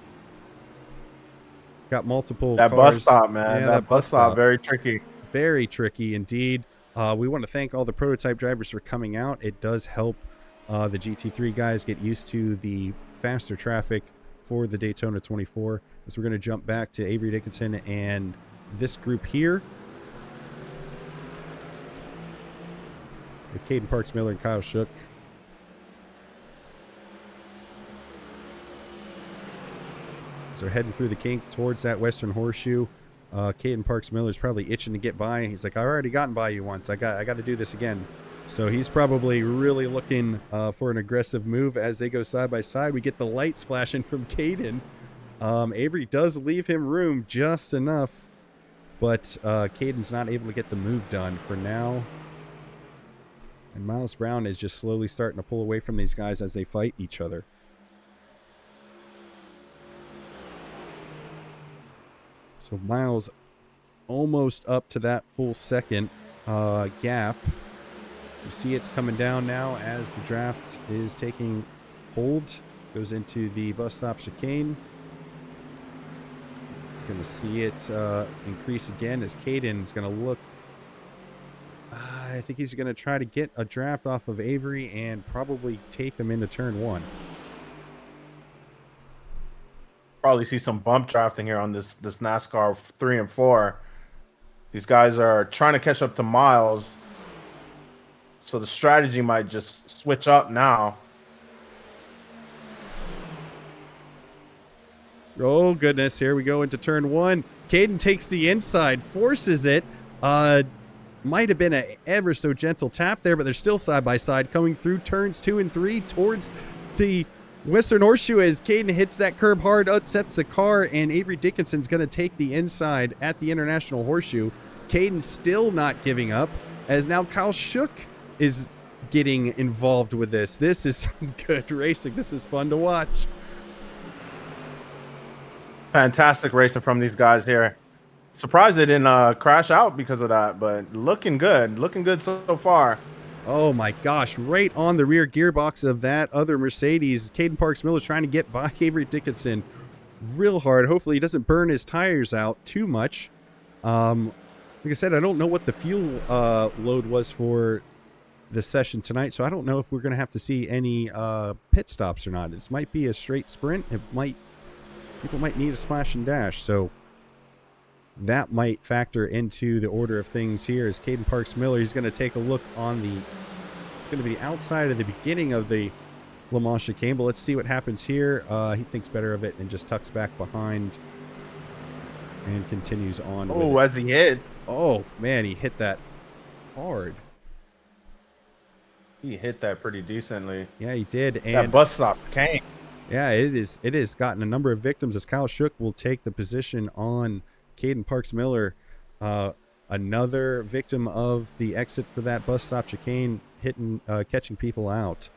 Got multiple that cars. Bus stop, man. Yeah, that bus stop, very tricky. Very tricky indeed. We want to thank all the prototype drivers for coming out. It does help the GT3 guys get used to the faster traffic for the Daytona 24. So we're going to jump back to Avery Dickinson and this group here. with Caden Parks Miller and Kyle Shook. So they're heading through the kink towards that Western Horseshoe. Caden Parks Miller's probably itching to get by. He's like, I've already gotten by you once. I got to do this again. So he's probably really looking for an aggressive move as they go side by side. We get the lights flashing from Caden. Avery does leave him room just enough, but Caden's not able to get the move done for now. And Miles Brown is just slowly starting to pull away from these guys as they fight each other. So Miles almost up to that full second gap. You see it's coming down now as the draft is taking hold. Goes into the bus stop chicane. Going to see it increase again as Caden's going to look. I think he's going to try to get a draft off of Avery and probably take them into turn one. Probably see some bump drafting here on this NASCAR 3 and 4. These guys are trying to catch up to Miles, so the strategy might just switch up now. Oh goodness, here we go into turn one. Caden takes the inside, forces it. Might have been an ever so gentle tap there, but they're still side by side coming through turns 2 and 3 towards the Western Horseshoe as Caden hits that curb hard, upsets the car, and Avery Dickinson's going to take the inside at the International Horseshoe. Caden still not giving up, as now Kyle Shook is getting involved with this. This is some good racing. This is fun to watch. Fantastic racing from these guys here. Surprised they didn't crash out because of that, but looking good so far. Oh my gosh, right on the rear gearbox of that other Mercedes. Caden Parks Miller trying to get by Avery Dickinson real hard. Hopefully he doesn't burn his tires out too much. Like I said, I don't know what the fuel load was for the session tonight, so I don't know if we're going to have to see any pit stops or not. This might be a straight sprint. People might need a splash and dash, so that might factor into the order of things here. As Caden Parks Miller, he's going to take a look on it's going to be the outside of the beginning of the Le Mans chicane, but let's see what happens here. He thinks better of it and just tucks back behind and continues on. Oh, as he hit. Oh man, he hit that hard. He hit that pretty decently. Yeah, he did. And that bus stop came. Yeah, it has gotten a number of victims as Kyle Shook will take the position on Caden Parks Miller. Another victim of the exit for that bus stop chicane, catching people out.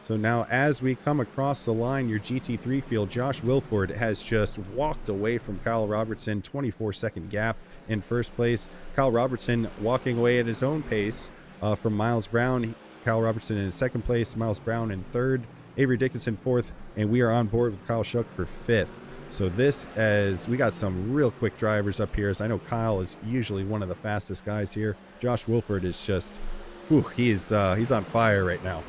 So now as we come across the line, your GT3 field, Josh Wilford has just walked away from Kyle Robertson, 24-second gap in first place. Kyle Robertson walking away at his own pace from Miles Brown. Kyle Robertson in second place, Miles Brown in third, Avery Dickinson fourth, and we are on board with Kyle Shook for fifth. So this, as we got some real quick drivers up here, as I know Kyle is usually one of the fastest guys here. Josh Wilford is just, he's on fire right now.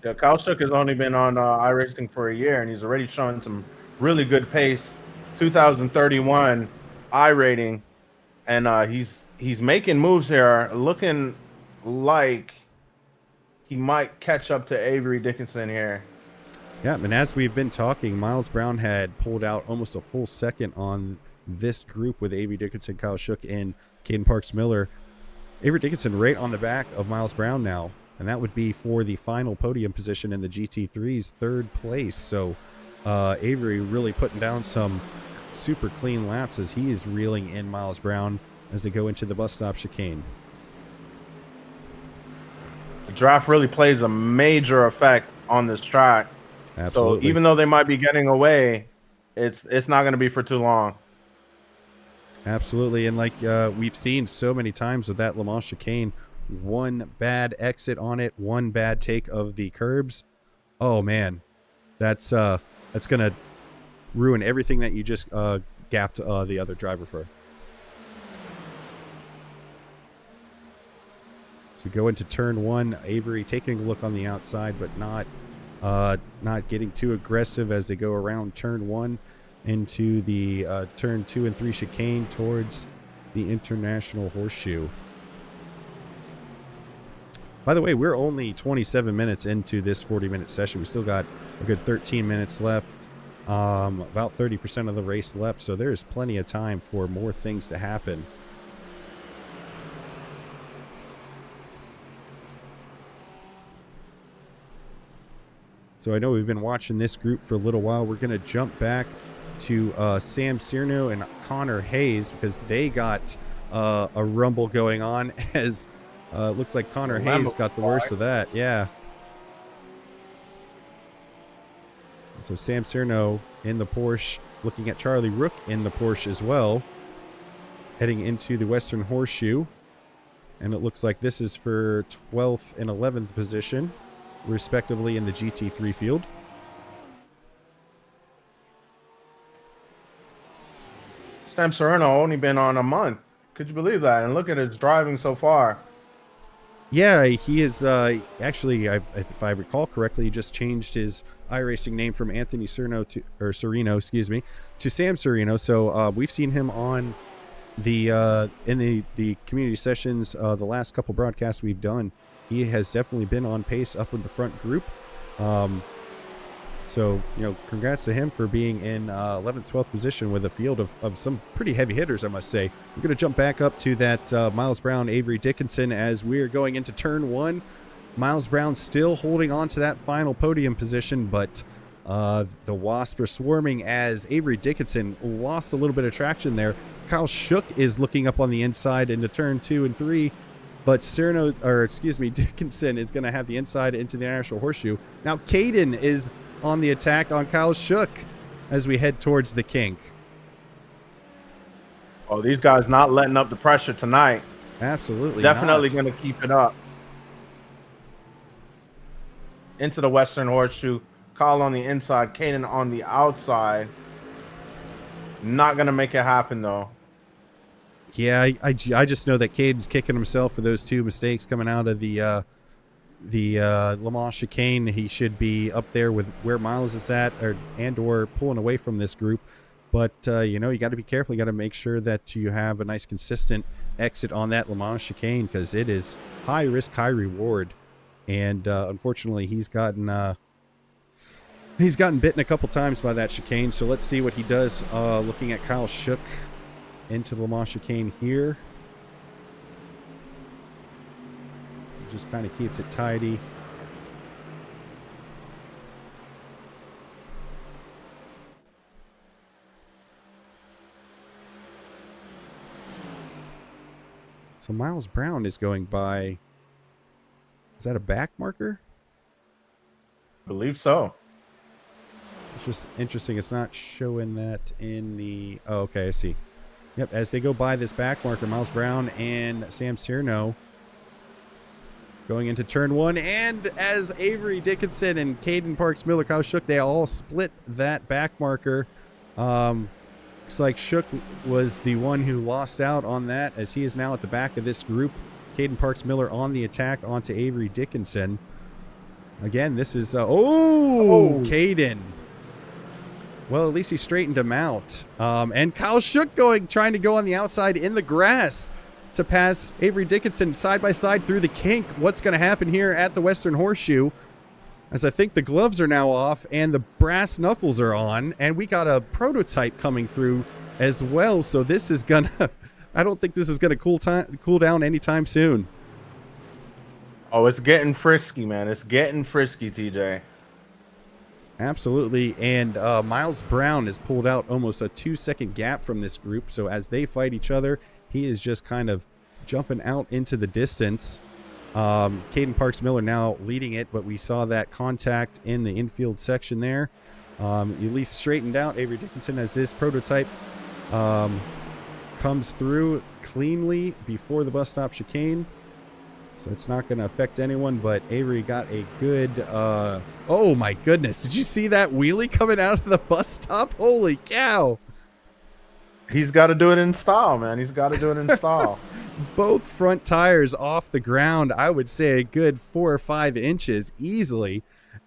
Yeah, Kyle Shook has only been on iRacing for a year, and he's already showing some really good pace. 2031 iRating, and he's making moves here, looking like he might catch up to Avery Dickinson here. Yeah, and as we've been talking, Miles Brown had pulled out almost a full second on this group with Avery Dickinson, Kyle Shook, and Caden Parks Miller. Avery Dickinson right on the back of Miles Brown now, and that would be for the final podium position in the GT3's third place. So Avery really putting down some super clean laps as he is reeling in Miles Brown as they go into the bus stop chicane. The draft really plays a major effect on this track. Absolutely. So even though they might be getting away, it's not going to be for too long. Absolutely, and like we've seen so many times with that Le Mans chicane, one bad exit on it, one bad take of the curbs. Oh man, that's gonna ruin everything that you just gapped the other driver for. So we go into turn one. Avery taking a look on the outside, but not getting too aggressive as they go around turn one. into the turn 2 and 3 chicane towards the International Horseshoe. By the way, we're only 27 minutes into this 40-minute session. We still got a good 13 minutes left, about 30% of the race left, so there's plenty of time for more things to happen. So I know we've been watching this group for a little while. We're going to jump back to Sam Cierno and Connor Hayes because they got a rumble going on as looks like Connor Hayes got the worst of that. Yeah. So Sam Cierno in the Porsche, looking at Charlie Rook in the Porsche as well, heading into the Western Horseshoe. And it looks like this is for 12th and 11th position, respectively, in the GT3 field. Sam Cierno only been on a month. Could you believe that? And look at his driving so far. Yeah, he is actually, if I recall correctly, he just changed his iRacing name from Anthony Cierno to, or Serino, excuse me, to Sam Cierno. So we've seen him on the in the community sessions, the last couple broadcasts we've done. He has definitely been on pace up in the front group. So, you know, congrats to him for being in 11th, 12th position with a field of some pretty heavy hitters, I must say. We're going to jump back up to that Miles Brown, Avery Dickinson as we're going into turn 1. Miles Brown still holding on to that final podium position, but the Wasps are swarming as Avery Dickinson lost a little bit of traction there. Kyle Shook is looking up on the inside into turn 2 and 3. But Dickinson is going to have the inside into the International Horseshoe. Now, Caden is on the attack on Kyle Shook as we head towards the kink. Oh, these guys not letting up the pressure tonight. Absolutely. Definitely going to keep it up. Into the Western Horseshoe. Kyle on the inside, Caden on the outside. Not going to make it happen, though. Yeah, I just know that Caden's kicking himself for those two mistakes coming out of the Le Mans chicane. He should be up there with where Miles is at, or pulling away from this group. But you know, you got to be careful. You got to make sure that you have a nice consistent exit on that Le Mans chicane because it is high risk, high reward. And unfortunately, he's gotten bitten a couple times by that chicane. So let's see what he does. Looking at Kyle Shook into the Le Mans chicane here. Just kind of keeps it tidy. So Miles Brown is going by, is that a back marker? I believe so. It's just interesting. It's not showing that in the, oh, okay, I see. Yep, as they go by this back marker, Miles Brown and Sam Cierno going into turn 1, and as Avery Dickinson and Caden Parks Miller, Kyle Shook, they all split that back marker. Looks like Shook was the one who lost out on that, as he is now at the back of this group. Caden Parks Miller on the attack onto Avery Dickinson. Again, this is Caden. Well, at least he straightened him out. And Kyle Shook trying to go on the outside in the grass to pass Avery Dickinson side by side through the kink. What's going to happen here at the Western Horseshoe? As I think the gloves are now off and the brass knuckles are on, and we got a prototype coming through as well. So this is gonna, I don't think this is gonna cool down anytime soon. Oh, it's getting frisky, man. It's getting frisky, TJ. Absolutely, and Miles Brown has pulled out almost a 2-second gap from this group. So as they fight each other, he is just kind of jumping out into the distance. Caden Parks Miller now leading it, but we saw that contact in the infield section there. At least straightened out Avery Dickinson as this prototype comes through cleanly before the bus stop chicane. So it's not going to affect anyone, but Avery got a good, oh my goodness. Did you see that wheelie coming out of the bus stop? Holy cow. He's got to do it in style, man. He's got to do it in style. Both front tires off the ground, I would say a good 4 or 5 inches easily.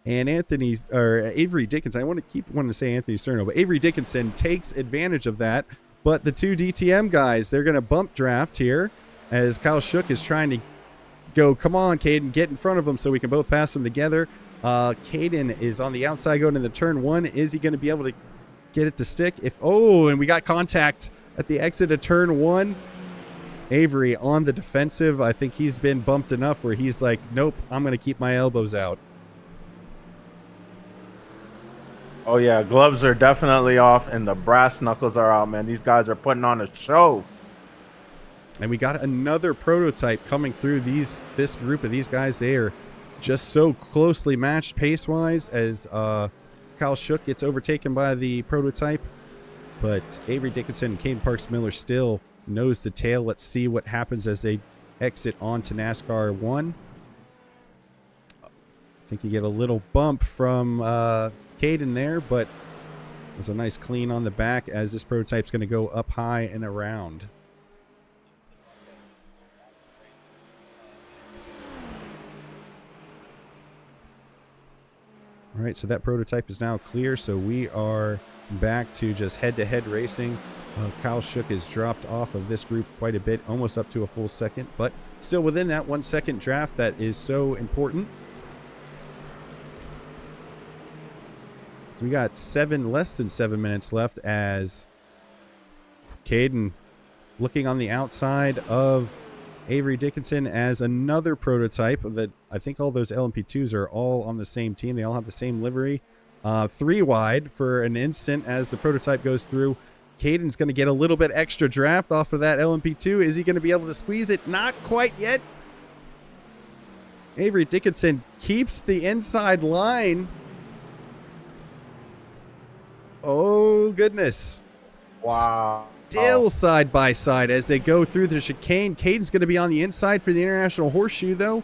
And Avery Dickinson, I want to say Anthony Cerno, but Avery Dickinson takes advantage of that. But the two DTM guys, they're going to bump draft here as Kyle Shook is trying to go, come on, Caden, get in front of him so we can both pass them together. Caden is on the outside going into turn 1. Is he going to be able to get it to stick? And we got contact at the exit of turn 1. Avery on the defensive. I think he's been bumped enough where he's like, nope, I'm going to keep my elbows out. Oh, yeah. Gloves are definitely off and the brass knuckles are out, man. These guys are putting on a show. And we got another prototype coming through this group of these guys. They are just so closely matched pace-wise as Kyle Shook gets overtaken by the prototype. But Avery Dickinson and Caden Parks Miller still nose to tail. Let's see what happens as they exit onto NASCAR 1. I think you get a little bump from Caden there, but it was a nice clean on the back as this prototype's going to go up high and around. All right, so that prototype is now clear, so we are back to just head-to-head racing. Kyle Shook has dropped off of this group quite a bit, almost up to a full second, but still within that 1 second draft that is so important. So we got less than 7 minutes left as Caden looking on the outside of Avery Dickinson as another prototype that I think all those LMP2s are all on the same team. They all have the same livery. 3 wide for an instant as the prototype goes through. Caden's going to get a little bit extra draft off of that LMP2. Is he going to be able to squeeze it? Not quite yet. Avery Dickinson keeps the inside line. Oh, goodness. Wow. Still side by side as they go through the chicane. Caden's going to be on the inside for the International Horseshoe, though.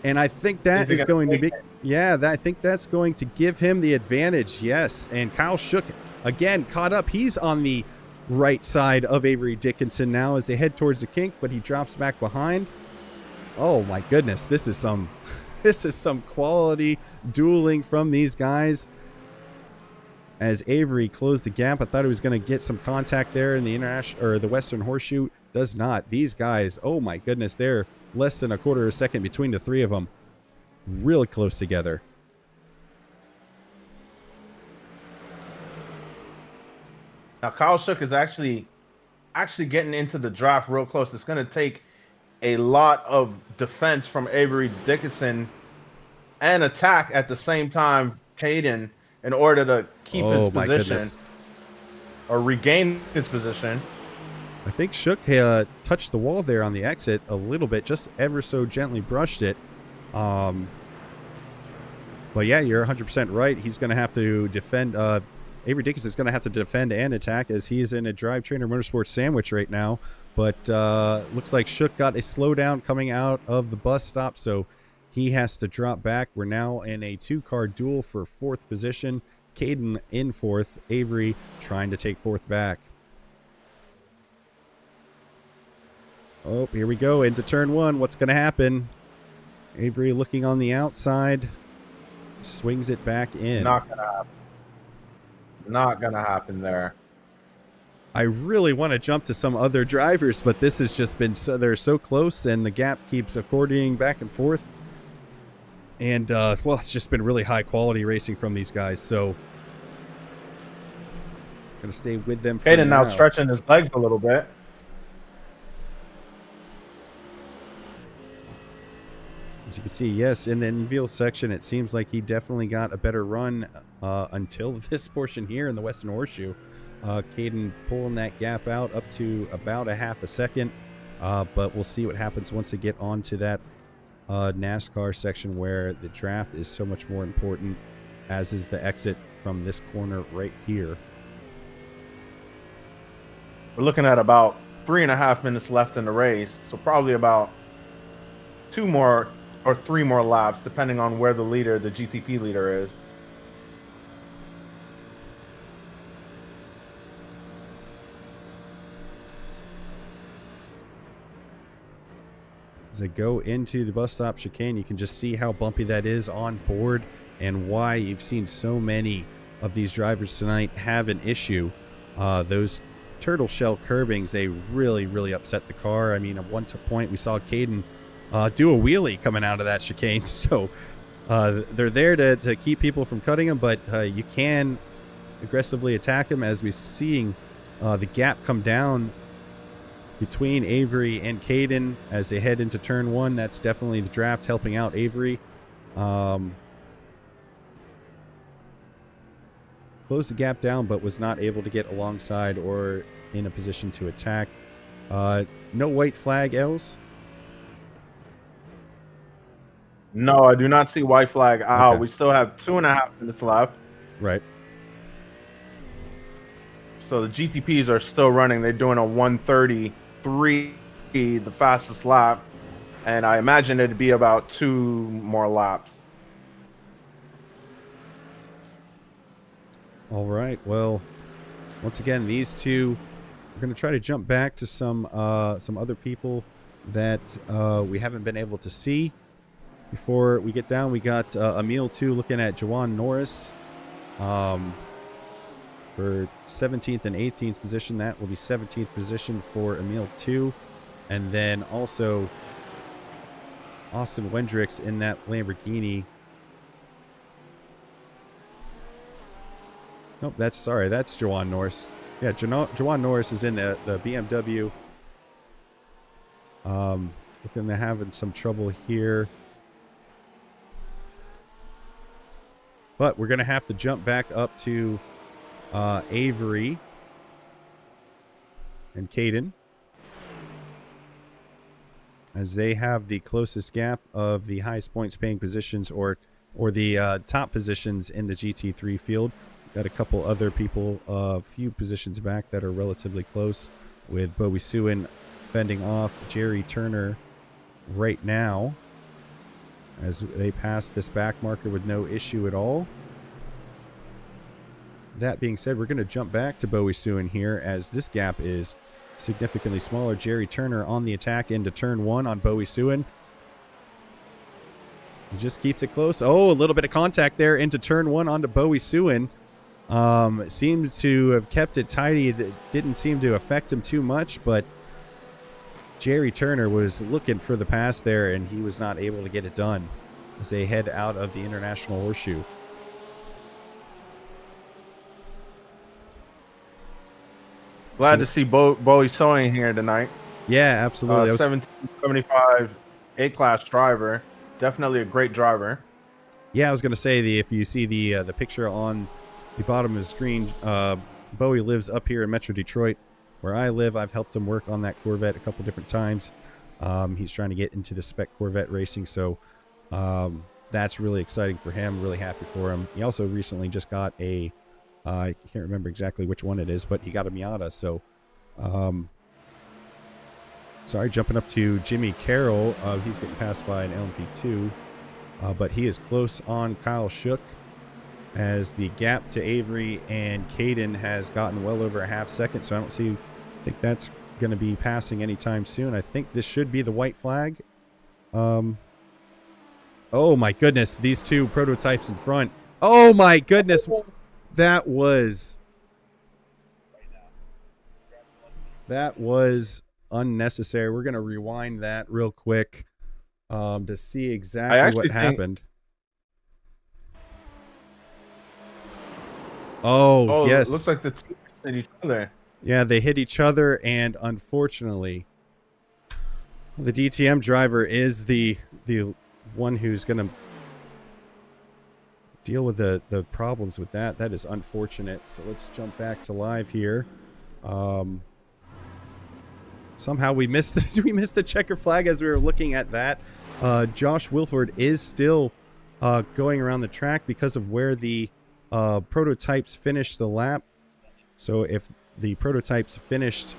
And I think that is going to be... Yeah, I think that's going to give him the advantage, yes. And Kyle Shook, again, caught up. He's on the right side of Avery Dickinson now as they head towards the kink, but he drops back behind. Oh, my goodness. This is some quality dueling from these guys. As Avery closed the gap, I thought he was going to get some contact there in the international or the Western Horseshoe. Does not. These guys, oh my goodness, they're less than a quarter of a second between the 3 of them. Really close together. Now Kyle Shook is actually getting into the draft real close. It's going to take a lot of defense from Avery Dickinson and attack at the same time, Caden, in order to keep his position or regain his position. I think Shook touched the wall there on the exit a little bit, just ever so gently brushed it. But yeah, you're 100% right. He's going to have to defend. Avery Dickinson's going to have to defend and attack as he's in a DriveTrainer Motorsport sandwich right now. But looks like Shook got a slowdown coming out of the bus stop, so he has to drop back. We're now in a 2-car duel for 4th position. Caden in 4th. Avery trying to take 4th back. Oh, here we go into turn 1. What's going to happen? Avery looking on the outside. Swings it back in. Not going to happen. Not going to happen there. I really want to jump to some other drivers, but this has just been they're so close, and the gap keeps accordioning back and forth. And, well, it's just been really high-quality racing from these guys, so going to stay with them for Caden now stretching his legs a little bit. As you can see, yes, in the Enville section, it seems like he definitely got a better run until this portion here in the Western Horseshoe. Caden pulling that gap out up to about a half a second, but we'll see what happens once they get onto that NASCAR section where the draft is so much more important, as is the exit from this corner right here. We're looking at about 3.5 minutes left in the race, so probably about 2 more or 3 more laps, depending on where the leader, the GTP leader, is. As I go into the bus stop chicane, you can just see how bumpy that is on board. and why you've seen so many of these drivers tonight have an issue. Those turtle shell curbings, they really upset the car. I mean, at one point we saw Caden do a wheelie coming out of that chicane. So they're there to keep people from cutting them, but you can aggressively attack them, as we're seeing the gap come down between Avery and Caden as they head into turn 1. That's definitely the draft helping out Avery. Closed the gap down, but was not able to get alongside or in a position to attack. No white flag, Els? No, I do not see white flag out. Okay. We still have 2.5 minutes left. Right. So the GTPs are still running. They're doing a 1:33, the fastest lap. And I imagine it'd be about 2 more laps. All right. Well, once again, these two, we're going to try to jump back to some other people that we haven't been able to see. Before we get down, we got Emil 2 looking at Jawan Norris for 17th and 18th position. That will be 17th position for Emil 2. And then also Austin Wendricks in that Lamborghini. Nope, that's Jawan Norris. Yeah, Jawan Norris is in the BMW. Looking to having some trouble here. But we're going to have to jump back up to Avery and Caden, as they have the closest gap of the highest points paying positions or the top positions in the GT3 field. Got a couple other people a few positions back that are relatively close, with Bowie Suin fending off Jerry Turner right now as they pass this back marker with no issue at all. That being said, we're going to jump back to Bowie Suin here, as this gap is significantly smaller. Jerry Turner on the attack into turn 1 on Bowie Suin. He just keeps it close. Oh, a little bit of contact there into turn 1 onto Bowie Suin. Seems to have kept it tidy. It didn't seem to affect him too much, but Jerry Turner was looking for the pass there, and he was not able to get it done as they head out of the International Horseshoe. Glad to see Bowie Sewing here tonight. Yeah, absolutely. 1775 A-class driver. Definitely a great driver. Yeah, I was going to say, if you see the picture on the bottom of the screen, Bowie lives up here in Metro Detroit, where I live. I've helped him work on that Corvette a couple different times. He's trying to get into the spec Corvette racing, so that's really exciting for him. Really happy for him. He also recently just got a I can't remember exactly which one it is, but he got a Miata. So, sorry, jumping up to Jimmy Carroll. He's getting passed by an LMP2, but he is close on Kyle Shook, as the gap to Avery and Caden has gotten well over a half second. So I think that's going to be passing anytime soon. I think this should be the white flag. Oh my goodness, these two prototypes in front. Oh my goodness. That was unnecessary. We're going to rewind that real quick to see exactly what happened. Oh, yes. It looks like the teams hit each other. Yeah, they hit each other, and unfortunately, the DTM driver is the one who's going to deal with the problems with that. That is unfortunate. So let's jump back to live here. Somehow we missed the checker flag as we were looking at that. Josh Wilford is still going around the track because of where the prototypes finished the lap. So if the prototypes finished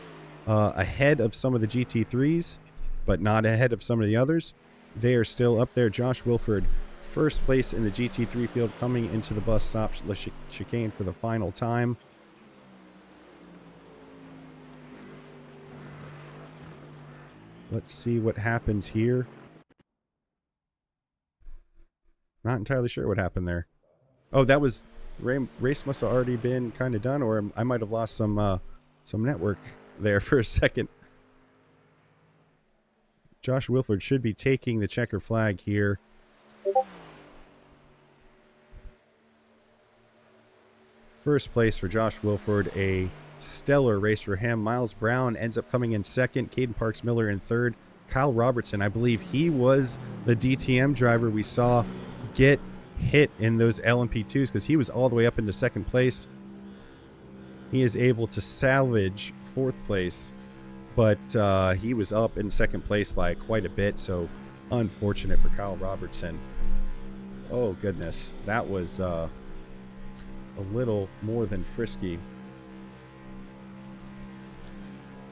ahead of some of the GT3s, but not ahead of some of the others, they are still up there. Josh Wilford, first place in the GT3 field, coming into the bus stop chicane for the final time. Let's see what happens here. Not entirely sure what happened there. Oh, that was race must have already been kind of done, or I might have lost some network there for a second. Josh Wilford should be taking the checker flag here. First place for Josh Wilford, a stellar race for him. Miles Brown ends up coming in second. Caden Parks Miller in third. Kyle Robertson, I believe he was the DTM driver we saw get hit in those LMP2s because he was all the way up into second place. He is able to salvage fourth place, but he was up in second place by quite a bit, so unfortunate for Kyle Robertson. Oh, goodness. That was a little more than frisky.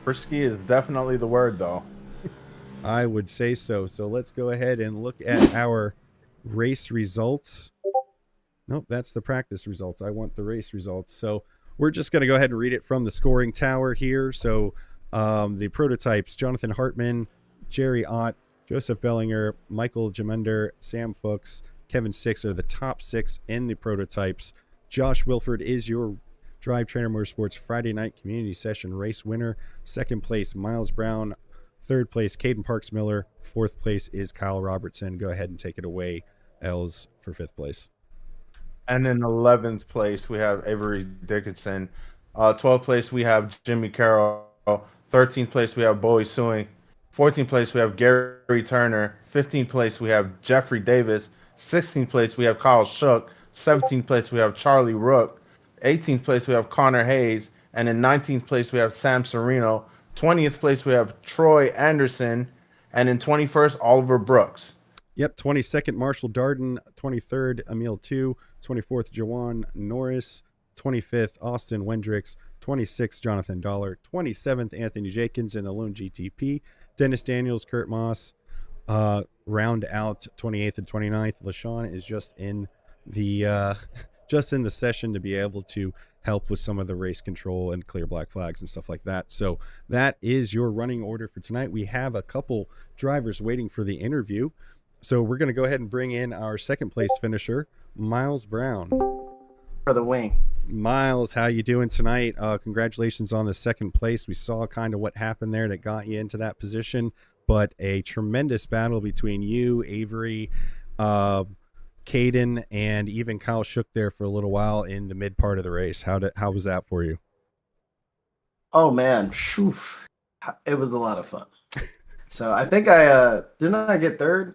Frisky is definitely the word, though. I would say so. So let's go ahead and look at our race results. Nope, that's the practice results. I want the race results. So we're just going to go ahead and read it from the scoring tower here. So the prototypes, Jonathan Hartman, Jerry Ott, Joseph Bellinger, Michael Jamender, Sam Fuchs, Kevin Six are the top 6 in the prototypes. Josh Wilford is your DriveTrainer Motorsports Friday night community session race winner. Second place, Miles Brown. Third place, Caden Parks Miller. Fourth place is Kyle Robertson. Go ahead and take it away, Els, for fifth place. And in 11th place, we have Avery Dickinson. 12th place, we have Jimmy Carroll. 13th place, we have Bowie Suing. 14th place, we have Gary Turner. 15th place, we have Jeffrey Davis. 16th place, we have Kyle Shook. 17th place, we have Charlie Rook. 18th place, we have Connor Hayes. And in 19th place, we have Sam Sereno. 20th place, we have Troy Anderson. And in 21st, Oliver Brooks. Yep, 22nd, Marshall Darden. 23rd, Emil 2. 24th, Jawan Norris. 25th, Austin Wendricks. 26th, Jonathan Dollar. 27th, Anthony Jenkins in the Lone GTP. Dennis Daniels, Kurt Moss. Round out 28th and 29th. Lesean is just in the session to be able to help with some of the race control and clear black flags and stuff like that. So that is your running order for tonight. We have a couple drivers waiting for the interview. So we're going to go ahead and bring in our second place finisher, Miles Brown. For the wing. Miles, how you doing tonight? Congratulations on the second place. We saw kind of what happened there that got you into that position, but a tremendous battle between you, Avery, Caden, and even Kyle Shook there for a little while in the mid part of the race. How was that for you? Oh man, Phew. It was a lot of fun. So I think didn't I get third?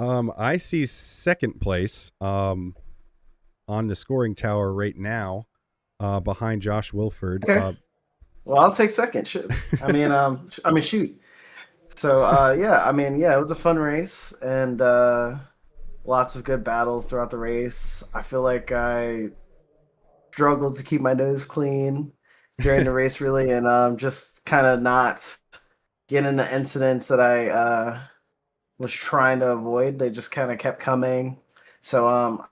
I see second place on the scoring tower right now, behind Josh Wilford. Okay. Well, I'll take second. Shoot. Shoot. So it was a fun race and lots of good battles throughout the race. I feel like I struggled to keep my nose clean during the race, really, and just kind of not get into incidents that I was trying to avoid. They just kind of kept coming. So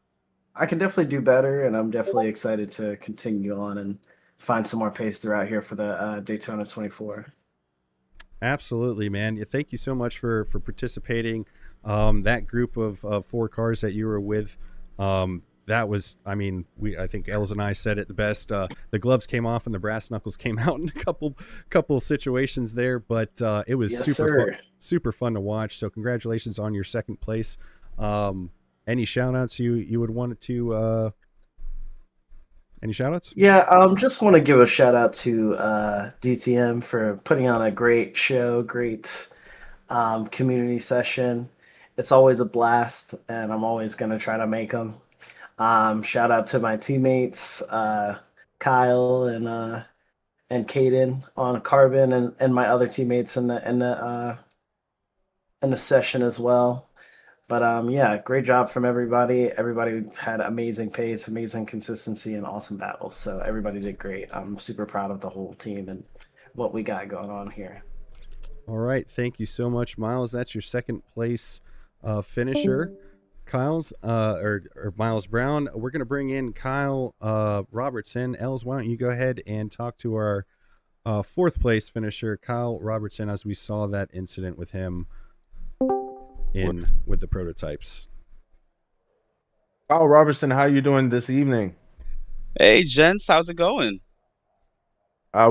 I can definitely do better, and I'm definitely excited to continue on and find some more pace throughout here for the Daytona 24. Absolutely, man. Thank you so much for participating. That group of 4 cars that you were with, that was, I think Els and I said it the best. The gloves came off and the brass knuckles came out in a couple situations there, but it was super fun to watch. So congratulations on your second place. Any shout outs you would want to, any shout outs? Yeah, just want to give a shout out to DTM for putting on a great show, great community session. It's always a blast, and I'm always going to try to make them. Shout out to my teammates, Kyle and Caden on Carbon, and my other teammates in the session as well. But great job from everybody. Everybody had amazing pace, amazing consistency, and awesome battles. So everybody did great. I'm super proud of the whole team and what we got going on here. All right, thank you so much, Miles. That's your second place finisher. Kyle's or Miles Brown. We're going to bring in Kyle Robertson. Els, why don't you go ahead and talk to our fourth place finisher, Kyle Robertson, as we saw that incident with him with the prototypes. Kyle Robertson, how you doing this evening? Hey, gents, how's it going?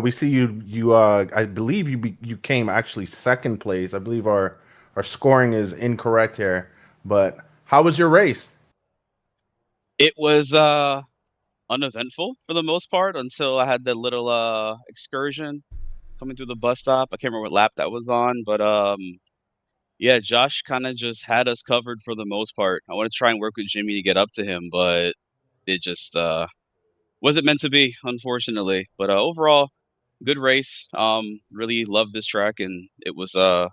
We see you. I believe you came actually second place. I believe our scoring is incorrect here. But how was your race? It was uneventful for the most part until I had that little excursion coming through the bus stop. I can't remember what lap that was on, but yeah, Josh kind of just had us covered for the most part. I want to try and work with Jimmy to get up to him, but it just wasn't meant to be, unfortunately. But overall, good race. Really loved this track, and it was I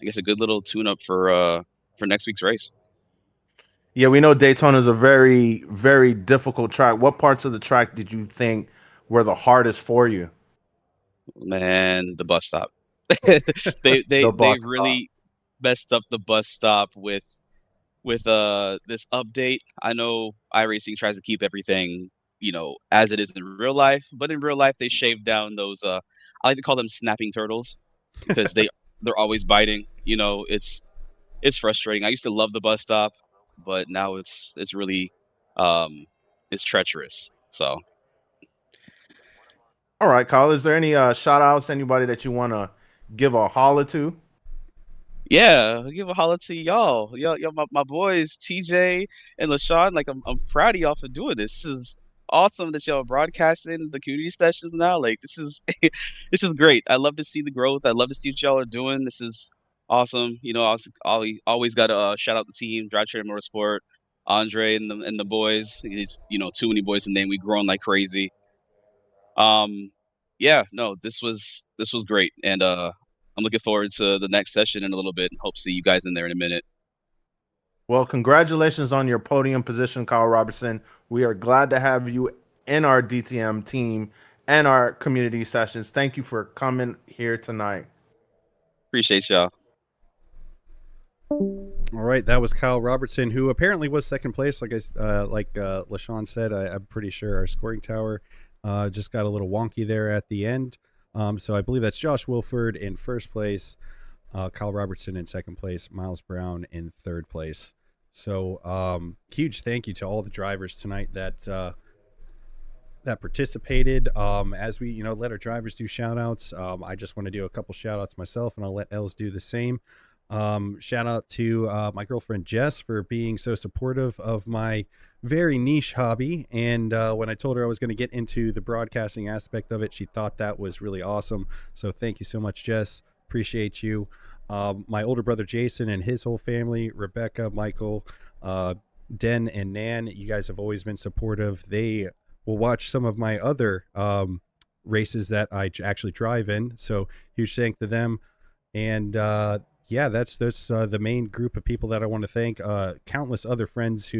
guess a good little tune up for next week's race. Yeah, we know Daytona is a very, very difficult track. What parts of the track did you think were the hardest for you? Man, the bus stop. The They bus stop. really messed up the bus stop with this update. I know iRacing tries to keep everything, as it is in real life, but in real life they shaved down those I like to call them snapping turtles because they're always biting. It's frustrating. I used to love the bus stop, but now it's really um it's treacherous. So All right, Kyle. Is there any shout outs? Anybody that you want to give a holler to? yeah, I'll give a holla to y'all. Yo, my boys TJ and LaShawn. Like I'm proud of y'all for doing this. This is awesome that y'all are broadcasting the community sessions now. Like this is this is great. I love to see the growth. I love to see what y'all are doing. This is awesome. Always got to shout out the team, DriveTrainer Motorsport, Andre and the boys. It's too many boys to name. We growing like crazy. Um, yeah, no, this was great, and I'm looking forward to the next session in a little bit. Hope to see you guys in there in a minute. Well, congratulations on your podium position, Kyle Robertson. We are glad to have you in our DTM team and our community sessions. Thank you for coming here tonight. Appreciate y'all. All right, that was Kyle Robertson, who apparently was second place. LaShawn said, I'm pretty sure our scoring tower just got a little wonky there at the end. So I believe that's Josh Wilford in first place, Kyle Robertson in second place, Miles Brown in third place. So huge thank you to all the drivers tonight that participated. As we let our drivers do shout outs, I just want to do a couple shout outs myself, and I'll let Els do the same. Shout out to my girlfriend Jess for being so supportive of my very niche hobby, and when I told her I was going to get into the broadcasting aspect of it, she thought that was really awesome. So thank you so much, Jess. Appreciate you. My older brother Jason and his whole family, Rebecca, Michael, Den, and Nan, you guys have always been supportive. They will watch some of my other races that I actually drive in, so huge thank to them. And yeah, that's the main group of people that I want to thank. Countless other friends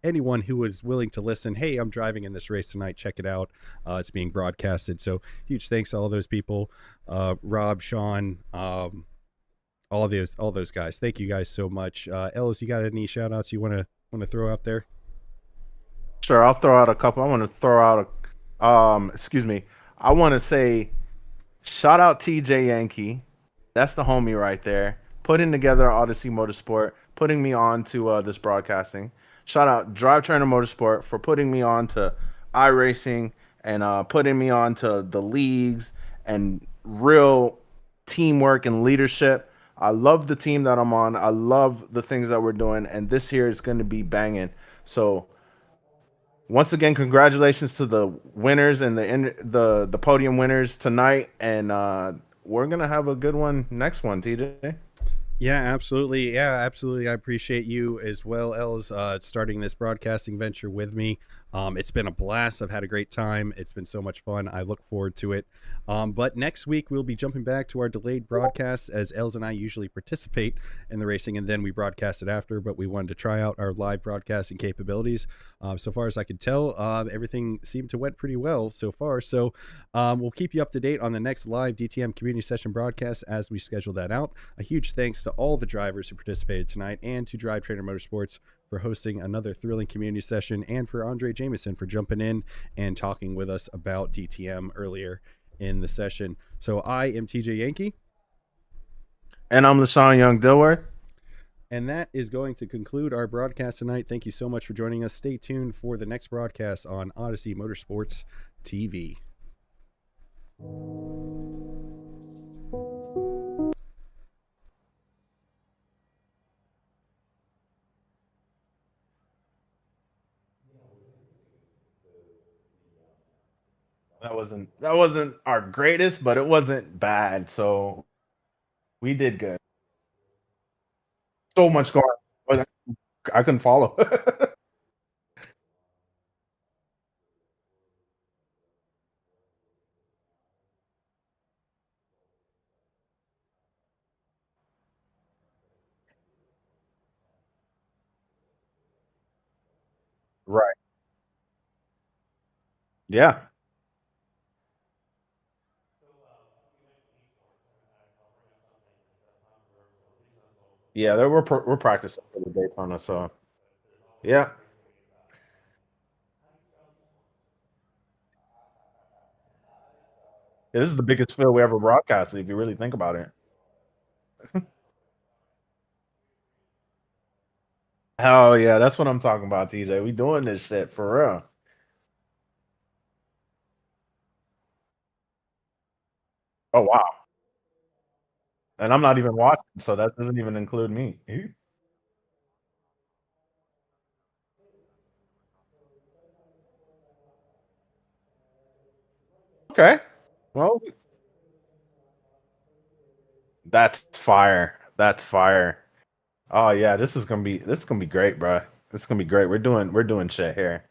anyone who was willing to listen. Hey, I'm driving in this race tonight. Check it out. It's being broadcasted. So huge thanks to all those people. Rob, Sean, all those guys. Thank you guys so much. Ellis, you got any shout outs you want to throw out there? Sure, I'll throw out a couple. I want to throw out excuse me. I want to say shout out TJ Yankee. That's the homie right there. Putting together Odyssey Motorsport, putting me on to this broadcasting. Shout out DriveTrainer Motorsport for putting me on to iRacing and putting me on to the leagues and real teamwork and leadership. I love the team that I'm on. I love the things that we're doing, and this year is going to be banging. So once again, congratulations to the winners and the podium winners tonight, and we're gonna have a good one next one, TJ. Yeah, absolutely. Yeah, absolutely. I appreciate you as well, Els, starting this broadcasting venture with me. It's been a blast. I've had a great time. It's been so much fun. I look forward to it. But next week, we'll be jumping back to our delayed broadcasts as Els and I usually participate in the racing, and then we broadcast it after. But we wanted to try out our live broadcasting capabilities. So far as I could tell, everything seemed to went pretty well so far. So we'll keep you up to date on the next live DTM community session broadcast as we schedule that out. A huge thanks to all the drivers who participated tonight, and to DriveTrainer Motorsports for hosting another thrilling community session, and for Andre Jameson for jumping in and talking with us about DTM earlier in the session. So I am TJ Yankee. And I'm Lesean Young-Dilworth. And that is going to conclude our broadcast tonight. Thank you so much for joining us. Stay tuned for the next broadcast on Odyssey Motorsports TV. That wasn't our greatest, but it wasn't bad. So we did good. So much going on, but I couldn't follow. Right. Yeah. Yeah, we're practicing for the Daytona, so yeah. Yeah, this is the biggest field we ever broadcasted, if you really think about it. Hell yeah, that's what I'm talking about, TJ. We doing this shit for real. Oh wow. And I'm not even watching, so that doesn't even include me. Okay. Well, that's fire. That's fire. Oh yeah, this is gonna be great, bro. This is gonna be great. We're doing shit here.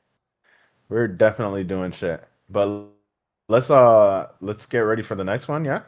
We're definitely doing shit. But let's get ready for the next one, yeah?